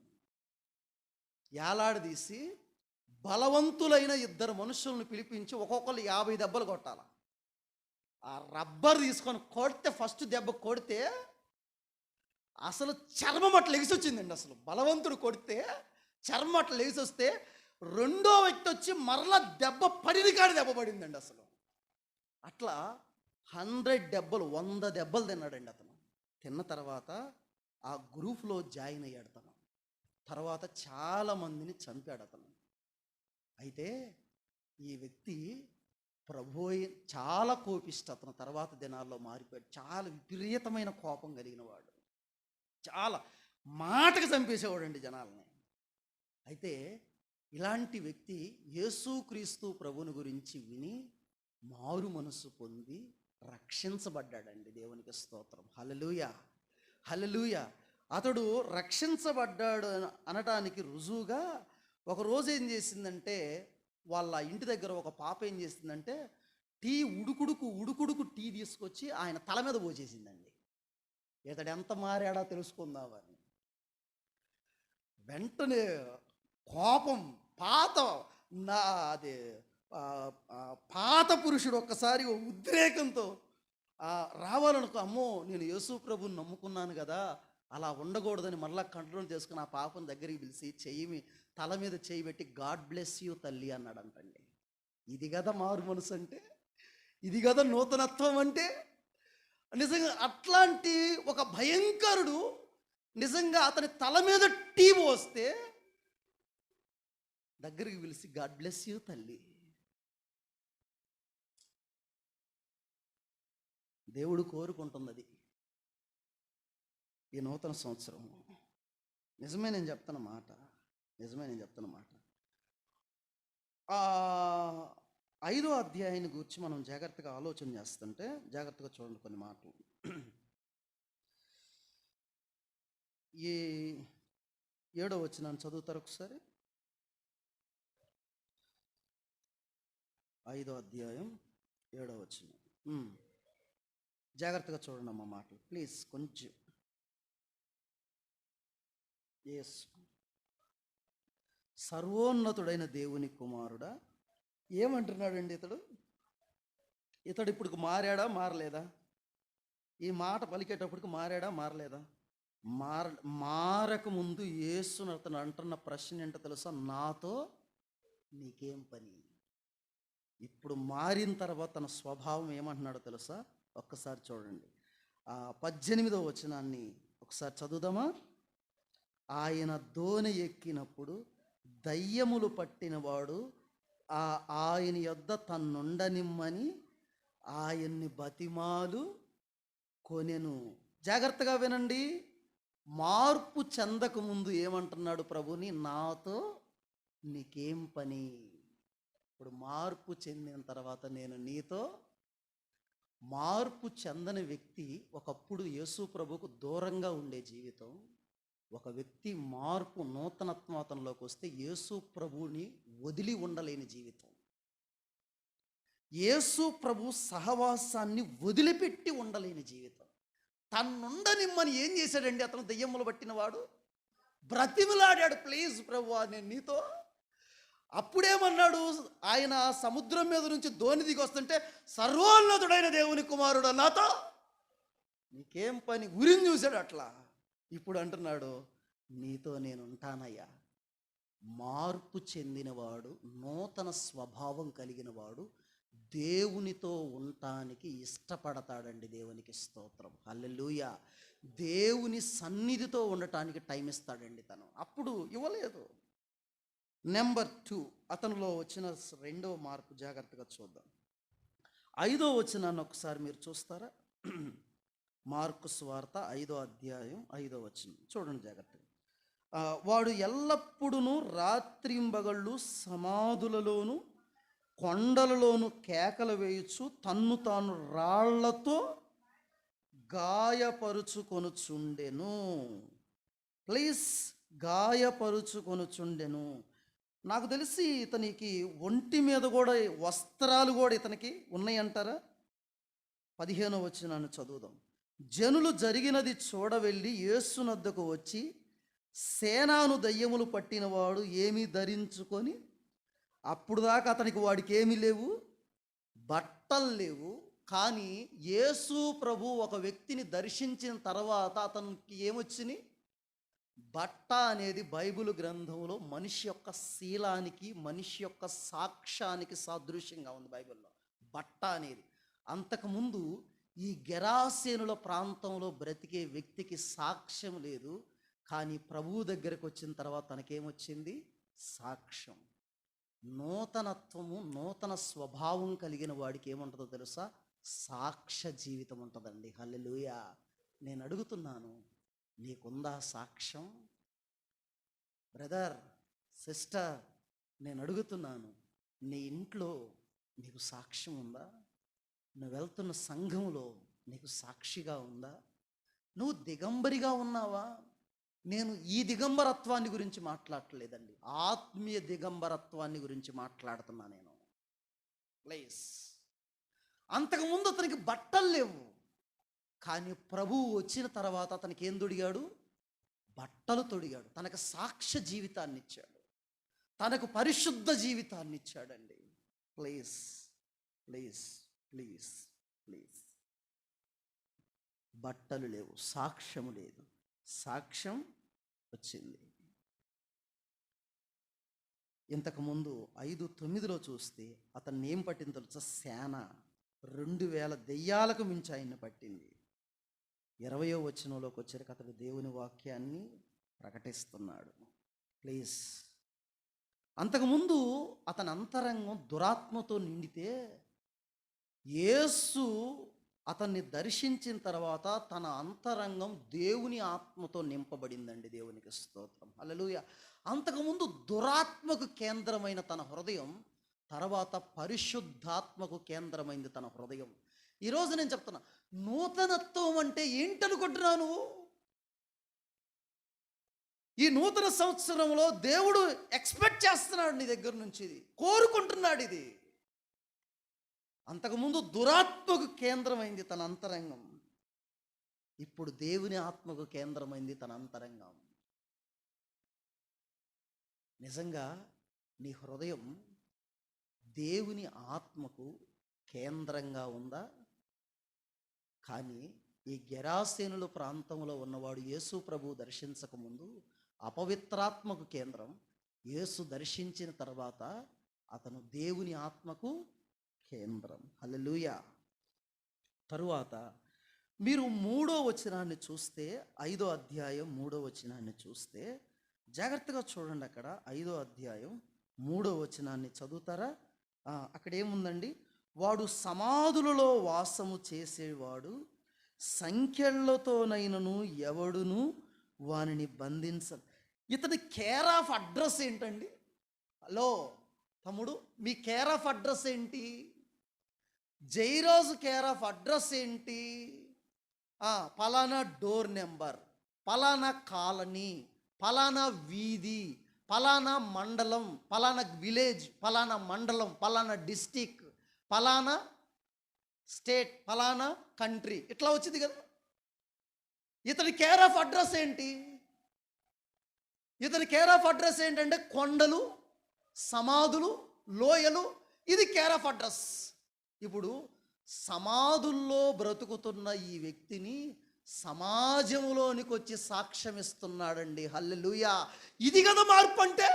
ఏలాడదీసి బలవంతులైన 2 మనుషులను పిలిపించి ఒక్కొక్కరు 50 దెబ్బలు కొట్టాల. ఆ రబ్బర్ తీసుకొని కొడితే, ఫస్ట్ దెబ్బ కొడితే అసలు చర్మం అట్లా లెగిసి వచ్చిందండి. అసలు బలవంతుడు కొడితే చర్మం అట్లా లెగిసి వస్తే రెండో వ్యక్తి వచ్చి మరలా దెబ్బ పడిన కాడి దెబ్బ పడిందండి. అసలు అట్లా 100 దెబ్బలు తిన్నాడండి అతను. తిన్న తర్వాత ఆ గ్రూప్లో జాయిన్ అయ్యాడు అతను. తర్వాత చాలామందిని చంపాడు అతను. అయితే ఈ వ్యక్తి చాలా కోపిష్ట. అతను తర్వాత దినాల్లో మారిపోయాడు. చాలా విపరీతమైన కోపం కలిగిన వాడు, చాలా మాటకు చంపేసేవాడు అండి జనాల్ని. అయితే ఇలాంటి వ్యక్తి యేసుక్రీస్తు ప్రభుని గురించి విని మారు మనసు పొంది రక్షించబడ్డాడండి. దేవునికి స్తోత్రం. హల్లెలూయా, హల్లెలూయా. అతడు రక్షించబడ్డాడు అనటానికి రుజువుగా ఒకరోజు ఏం చేసిందంటే, వాళ్ళ ఇంటి దగ్గర ఒక పాప ఏం చేసిందంటే ఉడుకుడుకు టీ తీసుకొచ్చి ఆయన తల మీద పోసేసిందండి. ఇతడు ఎంత మారాడా తెలుసుకుందామని వెంటనే కోపం, పాత పురుషుడు ఒక్కసారి ఉద్రేకంతో రావాలనుకో, అమ్మో నేను యేసు ప్రభుని నమ్ముకున్నాను కదా, అలా ఉండకూడదని మళ్ళీ కంట్రోల్ చేసుకుని ఆ పాపను దగ్గరికి పిలిచి తల మీద చేయి పెట్టి గాడ్ బ్లెస్ యూ తల్లి అన్నాడంటండి. ఇది కదా మారు మనసు అంటే, ఇది కదా నూతనత్వం అంటే. నిజంగా అట్లాంటి ఒక భయంకరుడు నిజంగా అతని తల మీద టీ పోస్తే దగ్గరికి పిలిచి గాడ్ బ్లెస్ యూ తల్లి. దేవుడు కోరుకుంటున్నది ఈ నూతన సంవత్సరం. నిజమే నేను చెప్తున్న మాట. 5వ అధ్యాయాన్ని గురించి మనం జాగ్రత్తగా ఆలోచన చేస్తుంటే, జాగ్రత్తగా చూడండి కొన్ని మాటలు. ఈ 7వ వచనాన్ని చదువుతారు ఒకసారి. 5వ అధ్యాయం 7వ వచనం. జాగ్రత్తగా చూడండి అమ్మ మాటలు ప్లీజ్ కొంచెం. ఎస్. సర్వోన్నతుడైన దేవుని కుమారుడా, ఏమంటున్నాడండి ఇతడు ఇప్పుడు మారాడా మారలేదా? ఈ మాట పలికేటప్పటికి మారాడా మారలేదా? మారక ముందు యేసును అతను అంటున్న ప్రశ్న ఏంటో తెలుసా? నాతో నీకేం పని? ఇప్పుడు మారిన తర్వాత తన స్వభావం ఏమంటున్నాడో తెలుసా? ఒక్కసారి చూడండి. 18వ వచనాన్ని ఒకసారి చదువుదామా? ఆయన దోణి ఎక్కినప్పుడు దయ్యములు పట్టినవాడు ఆయన యొద్ద తన్నుండనిమ్మని ఆయన్ని బతిమాలు కొనెను. జాగ్రత్తగా వినండి. మార్పు చెందక ముందు ఏమంటున్నాడు ప్రభుని? నాతో నీకేం పని? ఇప్పుడు మార్పు చెందిన తర్వాత నేను నీతో. మార్పు చెందని వ్యక్తి ఒకప్పుడు యేసు ప్రభుకు దూరంగా ఉండే జీవితం. ఒక వ్యక్తి మార్పు నూతనత్వంలోకి వస్తే యేసు ప్రభుని వదిలి ఉండలేని జీవితం. యేసు ప్రభు సహవాసాన్ని వదిలిపెట్టి ఉండలేని జీవితం. తన్నుండనిమ్మని ఏం చేశాడండి అతను? దెయ్యములు పట్టినవాడు బ్రతిమిలాడాడు, ప్లీజ్ ప్రభువా నేను నీతో. అప్పుడేమన్నాడు ఆయన? సముద్రం మీద నుంచి దోణి దిగి వస్తుంటే, సర్వోన్నతుడైన దేవుని కుమారుడు నాతో నీకేం పని? గురిని చూశాడు అట్లా. ఇప్పుడు అంటున్నాడు, నీతో నేను ఉంటానయ్యా. మార్పు చెందినవాడు, నూతన స్వభావం కలిగినవాడు దేవునితో ఉండటానికి ఇష్టపడతాడండి. దేవునికి స్తోత్రం, హల్లెలూయా. దేవుని సన్నిధితో ఉండటానికి టైం ఇస్తాడండి తను. అప్పుడు ఇవ్వలేదు. నెంబర్ 2, అతనిలో వచ్చిన 2వ మార్పు జాగ్రత్తగా చూద్దాం. 5వ వచనాన్ని ఒకసారి మీరు చూస్తారా? మార్కు సువార్త 5వ అధ్యాయం 5వ వచనం చూడండి జాగ్రత్తగా. వాడు ఎల్లప్పుడూ రాత్రింబగళ్ళు సమాధులలోను కొండలలోను కేకలు వేయుచు తన్ను తాను రాళ్లతో గాయపరుచుకొనుచుండెను. ప్లీజ్, గాయపరుచుకొనుచుండెను. నాకు తెలిసి ఇతనికి ఒంటి మీద కూడా వస్త్రాలు కూడా ఇతనికి ఉన్నాయంటారా? 15వ వచనాన్ని చదువుదాం. జనులు జరిగినది చూడవెళ్ళి యేసునద్దకు వచ్చి, సేనాను దయ్యములు పట్టినవాడు ఏమీ ధరించుకొని, అప్పుడు దాకా అతనికి వాడికి ఏమీ లేవు, బట్టలు లేవు. కానీ యేసు ప్రభు ఒక వ్యక్తిని దర్శించిన తర్వాత అతనికి ఏమొచ్చినాయి? బట్ట అనేది బైబిల్ గ్రంథంలో మనిషి యొక్క శీలానికి, మనిషి యొక్క సాక్ష్యానికి సాదృశ్యంగా ఉంది బైబిల్లో బట్ట అనేది. అంతకుముందు ఈ గెరాసేనుల ప్రాంతంలో బ్రతికే వ్యక్తికి సాక్ష్యం లేదు. కానీ ప్రభువు దగ్గరకు వచ్చిన తర్వాత తనకేమొచ్చింది? సాక్ష్యం. నూతనత్వము, నూతన స్వభావం కలిగిన వాడికి ఏముంటుందో తెలుసా? సాక్ష్య జీవితం ఉంటుందండి. హల్లెలూయా. నేను అడుగుతున్నాను, నీకుందా సాక్ష్యం? బ్రదర్, సిస్టర్, నేను అడుగుతున్నాను, నీ ఇంట్లో నీకు సాక్ష్యం ఉందా? నువ్వు వెళ్తున్న సంఘంలో నీకు సాక్షిగా ఉందా? నువ్వు దిగంబరిగా ఉన్నావా? నేను ఈ దిగంబరత్వాన్ని గురించి మాట్లాడలేదండి, ఆత్మీయ దిగంబరత్వాన్ని గురించి మాట్లాడుతున్నా నేను. ప్లీజ్. అంతకుముందు అతనికి బట్టలు లేవు, కానీ ప్రభువు వచ్చిన తర్వాత అతనికి ఏం తొడిగాడు? బట్టలు తొడిగాడు. తనకు సాక్ష్య జీవితాన్ని ఇచ్చాడు, తనకు పరిశుద్ధ జీవితాన్ని ఇచ్చాడండి. Please please please please. బట్టలు లేవు, సాక్ష్యం లేదు. సాక్ష్యం వచ్చింది. ఇంతకుముందు 5:9 చూస్తే అతన్ని ఏం పట్టింది తెలుసా? సేన. 2000 దెయ్యాలకు మించి ఆయన్ని పట్టింది. 20వ వచనంలోకి వచ్చేసరికి అతడు దేవుని వాక్యాన్ని ప్రకటిస్తున్నాడు. ప్లీజ్. అంతకుముందు అతని అంతరంగం దురాత్మతో నిండితే, యేసు అతన్ని దర్శించిన తర్వాత తన అంతరంగం దేవుని ఆత్మతో నింపబడిందండి. దేవునికి స్తోత్రం, హల్లెలూయా. అంతకుముందు దురాత్మకు కేంద్రమైన తన హృదయం తర్వాత పరిశుద్ధాత్మకు కేంద్రమైంది తన హృదయం. ఈరోజు నేను చెప్తున్నా, నూతనత్వం అంటే ఏంటనుకుంటున్నావు నువ్వు? ఈ నూతన సంవత్సరంలో దేవుడు ఎక్స్పెక్ట్ చేస్తున్నాడు నీ దగ్గర నుంచి, ఇది కోరుకుంటున్నాడు. ఇది అంతకుముందు దురాత్మకు కేంద్రమైంది తన అంతరంగం, ఇప్పుడు దేవుని ఆత్మకు కేంద్రమైంది తన అంతరంగం. నిజంగా నీ హృదయం దేవుని ఆత్మకు కేంద్రంగా ఉందా? కానీ ఈ గెరాసేనుల ప్రాంతంలో ఉన్నవాడు యేసు ప్రభు దర్శించకముందు అపవిత్రాత్మకు కేంద్రం, యేసు దర్శించిన తర్వాత అతను దేవుని ఆత్మకు కేంద్రం. హల్లెలూయా. తరువాత మీరు 3వ వచనాన్ని చూస్తే, 5వ అధ్యాయం 3వ వచనాన్ని చూస్తే జాగ్రత్తగా చూడండి. అక్కడ 5వ అధ్యాయం 3వ వచనాన్ని చదువుతారా? అక్కడ ఏముందండి? వాడు సమాధులలో వాసము చేసేవాడు, సంఖ్యలతోనైనను ఎవడును వానిని బంధించ. ఇతని కేర్ ఆఫ్ అడ్రస్ ఏంటండి? హలో తమ్ముడు, మీ కేర్ ఆఫ్ అడ్రస్ ఏంటి? జైరాజు కేర్ ఆఫ్ అడ్రస్ ఏంటి? పలానా డోర్ నెంబర్, పలానా కాలనీ, పలానా వీధి, పలానా మండలం, పలానా విలేజ్, పలానా మండలం, పలానా డిస్టిక్, పలానా స్టేట్, పలానా కంట్రీ, ఇట్లా వచ్చింది కదా. ఇతని కేర్ ఆఫ్ అడ్రస్ ఏంటి? ఇతని కేర్ ఆఫ్ అడ్రస్ ఏంటంటే కొండలు, సమాధులు, లోయలు, ఇది కేర్ ఆఫ్ అడ్రస్. ఇప్పుడు సమాధుల్లో బ్రతుకుతున్న ఈ వ్యక్తిని సమాజంలోనికి వచ్చి సాక్ష్యం ఇస్తున్నాడండి. హల్లెలూయా. ఇది కదా మార్పు అంటే,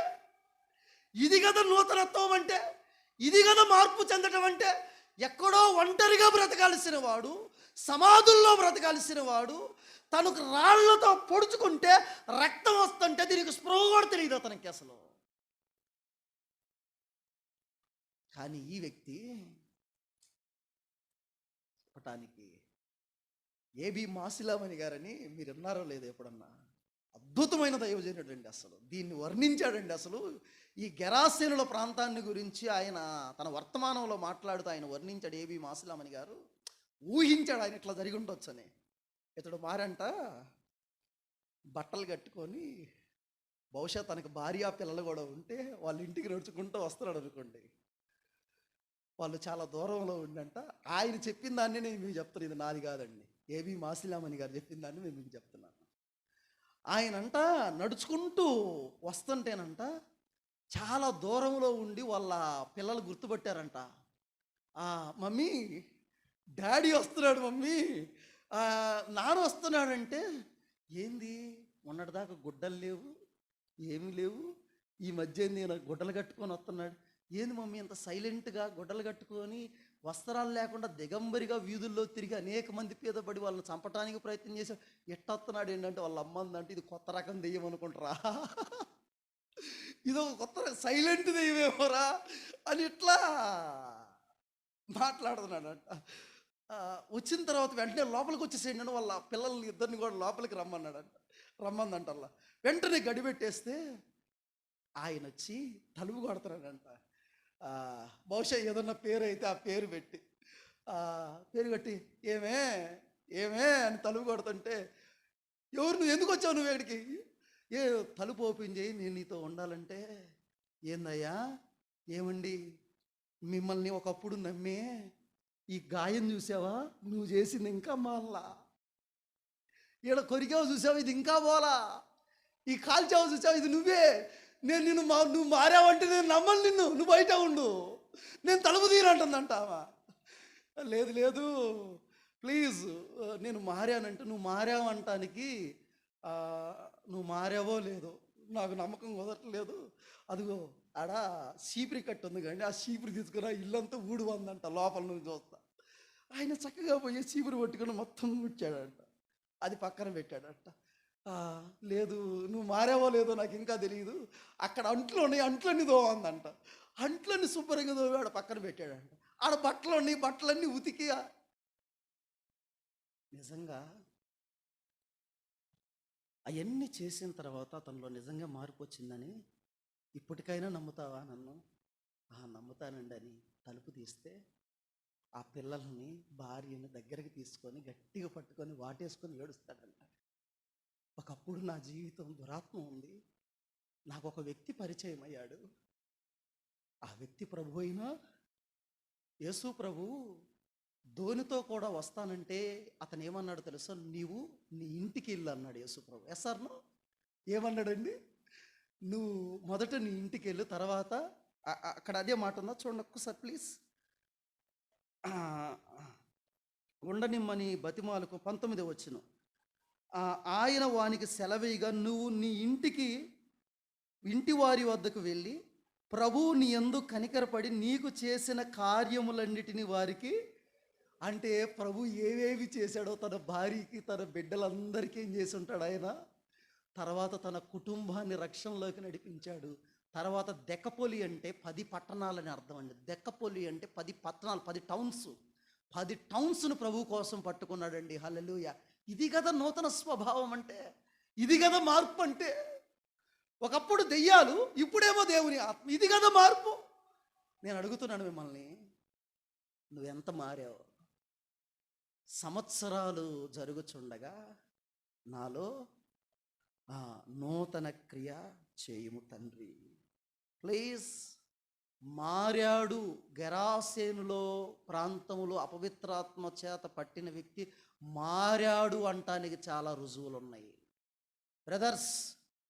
ఇది కదా నూతనత్వం అంటే, ఇది కదా మార్పు చెందటం అంటే. ఎక్కడో ఒంటరిగా బ్రతకాల్సిన వాడు, సమాధుల్లో బ్రతకాల్సిన వాడు, తనకు రాళ్లతో పొడుచుకుంటే రక్తం వస్తుంటే దీనికి స్పృహ కూడా తెలియదు అతనికి అసలు. కానీ ఈ వ్యక్తి చెప్పటానికి ఏబి మాసిలామణి గారని మీరు విన్నారో లేదో ఎప్పుడన్నా, అద్భుతమైన దైవజనుడు అండి. అసలు దీన్ని వర్ణించాడండి. అసలు ఈ గెరాసేనుల ప్రాంతాన్ని గురించి ఆయన తన వర్తమానంలో మాట్లాడుతూ ఆయన వర్ణించాడు. ఏబి మాసిలామణి గారు ఊహించాడు ఆయన ఇట్లా జరిగి ఉండొచ్చని. ఇతడు మారంట బట్టలు కట్టుకొని, బహుశా తనకు భార్య పిల్లలు కూడా ఉంటే వాళ్ళ ఇంటికి నడుచుకుంటూ వస్తున్నాడు అనుకోండి. వాళ్ళు చాలా దూరంలో ఉండంట. ఆయన చెప్పిన దాన్ని నేను మీకు చెప్తాను, ఇది నాది కాదండి. ఏబి మాసిలామణి గారు చెప్పిన దాన్ని నేను మీకు చెప్తున్నాను. ఆయనంట నడుచుకుంటూ వస్తుంటేనంట చాలా దూరంలో ఉండి వాళ్ళ పిల్లలు గుర్తుపట్టారంట. మమ్మీ, డాడీ వస్తున్నాడు, మమ్మీ నాన్న వస్తున్నాడంటే, ఏంది మొన్నటిదాకా గుడ్డలు లేవు, ఏమీ లేవు, ఈ మధ్య నేను గుడ్డలు కట్టుకొని వస్తున్నాడు, ఏంది మమ్మీ ఇంత సైలెంట్గా గుడ్డలు కట్టుకొని వస్త్రాలు లేకుండా దిగంబరిగా వీధుల్లో తిరిగి అనేక మంది పీదపడి వాళ్ళని చంపడానికి ప్రయత్నం చేసి ఎట్టొస్తున్నాడు ఏంటంటే, వాళ్ళ అమ్మ అందంటే ఇది కొత్త రకం దెయ్యం అనుకుంటారా, ఇదో కొత్త సైలెంట్ దెయ్యమేమోరా అని ఇట్లా మాట్లాడుతున్నాడంట. వచ్చిన తర్వాత వెంటనే లోపలికి వచ్చేసేయండి అని వాళ్ళ పిల్లల్ని ఇద్దరిని కూడా లోపలికి రమ్మందంట. అలా వెంటనే గడిపెట్టేస్తే ఆయన వచ్చి తలుపు కొడతాడంట. బహుశా ఏదన్నా పేరు అయితే ఆ పేరు పెట్టి ఏమే ఏమే అని తలుపు కొడుతుంటే, ఎవరు నువ్వు, ఎందుకు వచ్చావు నువ్వు ఎక్కడికి? తలుపు ఓపెన్ చేయి, నేను నీతో ఉండాలంటే. ఏందయ్యా, ఏమండి, మిమ్మల్ని ఒకప్పుడు నమ్మే ఈ గాయం చూసావా, నువ్వు చేసింది ఇంకా మాల్లా, ఈడ కొరికావు చూసావు, ఇది ఇంకా పోలా, ఈ కాల్చావు చూసావు, ఇది నువ్వే, నేను నువ్వు మారావంటే నేను నమ్మను నిన్ను, నువ్వు బయట ఉండు, నేను తలుపు తీరంటుందంటావా. లేదు లేదు ప్లీజ్, నేను మారానంటే, నువ్వు మారావంటానికి నువ్వు మారావో లేదో నాకు నమ్మకం కుదరట్లేదు. అదిగో ఆడ చీపురి కట్టు ఉంది కానీ ఆ చీపురి తీసుకుని ఇల్లంతా ఊడివందంట లోపల నుంచి చూస్తా. ఆయన చక్కగా పోయి చీపురు పట్టుకుని మొత్తం ఊడ్చాడంట, అది పక్కన పెట్టాడంట. లేదు నువ్వు మారావో లేదో నాకు ఇంకా తెలియదు, అక్కడ అంట్లు ఉన్నాయి, అంట్లన్నీ దోవందంట, అంట్లన్నీ శుభ్రంగా దోవి ఆడ పక్కన పెట్టాడంట. ఆడ బట్టలు ఉన్నాయి, బట్టలన్నీ ఉతికి. నిజంగా అవన్నీ చేసిన తర్వాత అతనిలో నిజంగా మార్పు వచ్చిందని ఇప్పటికైనా నమ్ముతావా నన్ను? నమ్ముతానండి అని తలుపు తీస్తే ఆ పిల్లల్ని భార్యని దగ్గరికి తీసుకొని గట్టిగా పట్టుకొని వాటేసుకొని ఏడుస్తాడంట. ఒకప్పుడు నా జీవితం దురాత్మ ఉంది, నాకు ఒక వ్యక్తి పరిచయం అయ్యాడు. ఆ వ్యక్తి ప్రభు అయినా యేసు ప్రభు ధోనితో కూడా వస్తానంటే అతను ఏమన్నాడు తెలుసా? నీవు నీ ఇంటికి వెళ్ళు అన్నాడు యేసు ప్రభు. Yes or no? ఏమన్నాడండి? నువ్వు మొదట నీ ఇంటికి వెళ్ళు, తర్వాత అక్కడ అదే మాట ఉందా చూడండి ఒక్కసారి ప్లీజ్. ఉండనిమ్మని బతిమాలకు 19 వచ్చును. ఆయన వానికి సెలవేయగా నువ్వు నీ ఇంటి వారి వద్దకు వెళ్ళి ప్రభువు నీ యందు కనికరపడి నీకు చేసిన కార్యములన్నిటినీ వారికి, అంటే ప్రభు ఏవేవి చేశాడో తన భార్యకి తన బిడ్డలందరికీ ఏం చేసి ఉంటాడు ఆయన. తర్వాత తన కుటుంబాన్ని రక్షణలోకి నడిపించాడు. తర్వాత దెక్కపొలి అంటే 10 పట్టణాలని అర్థం అండి. దెక్కపొలి అంటే 10 పట్టణాలు, 10 టౌన్స్. 10 టౌన్స్ను ప్రభు కోసం పట్టుకున్నాడండి. హల్లెలూయా. ఇది కదా నూతన స్వభావం అంటే, ఇది కదా మార్పు అంటే. ఒకప్పుడు దెయ్యాలు, ఇప్పుడేమో దేవుని ఆత్మ. ఇది కదా మార్పు. నేను అడుగుతున్నాను మిమ్మల్ని, నువ్వెంత మారావు? సంవత్సరాలు జరుగుచుండగా నాలో నూతన క్రియ చేయుము తండ్రి. ప్లీజ్. మారాడు. గెరాసేనులో ప్రాంతములో అపవిత్రాత్మ చేత పట్టిన వ్యక్తి మారాడు అంటానికి చాలా రుజువులు ఉన్నాయి. బ్రదర్స్,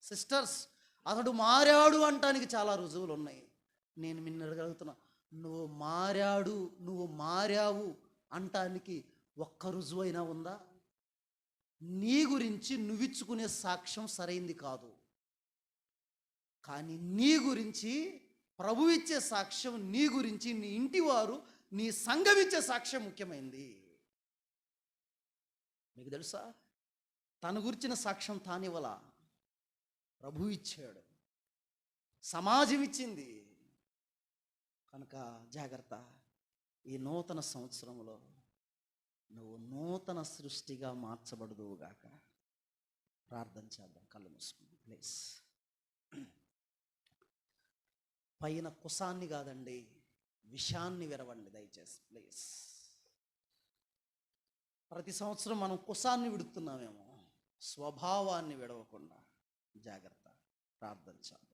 సిస్టర్స్, అతడు మారాడు అంటానికి చాలా రుజువులు ఉన్నాయి. నేను నిన్ను అడగలుగుతున్నా, నువ్వు మారావు అంటానికి ఒక్క రుజువు అయినా ఉందా? నీ గురించి నువ్విచ్చుకునే సాక్ష్యం సరైంది కాదు, కానీ నీ గురించి ప్రభు ఇచ్చే సాక్ష్యం, నీ గురించి నీ ఇంటి వారు, నీ సంఘం ఇచ్చే సాక్ష్యం ముఖ్యమైనది. మీకు తెలుసా, తన గురించిన సాక్ష్యం తానివ్వలా, ప్రభు ఇచ్చాడు, సమాజం ఇచ్చింది. కనుక జాగ్రత్త. ఈ నూతన సంవత్సరంలో నువ్వు నూతన సృష్టిగా మార్చబడదువుగాక. ప్రార్థన చేద్దాం. కళ్ళు మూసుకుంది ప్లీజ్. పైన కుసాన్ని కాదండి, విషాన్ని విరవండి దయచేసి ప్లీజ్. ప్రతి సంవత్సరం మనం కుసాన్ని విడుతున్నామేమో, స్వభావాన్ని విడవకుండా జాగ్రత్త. ప్రార్థన చేద్దాం.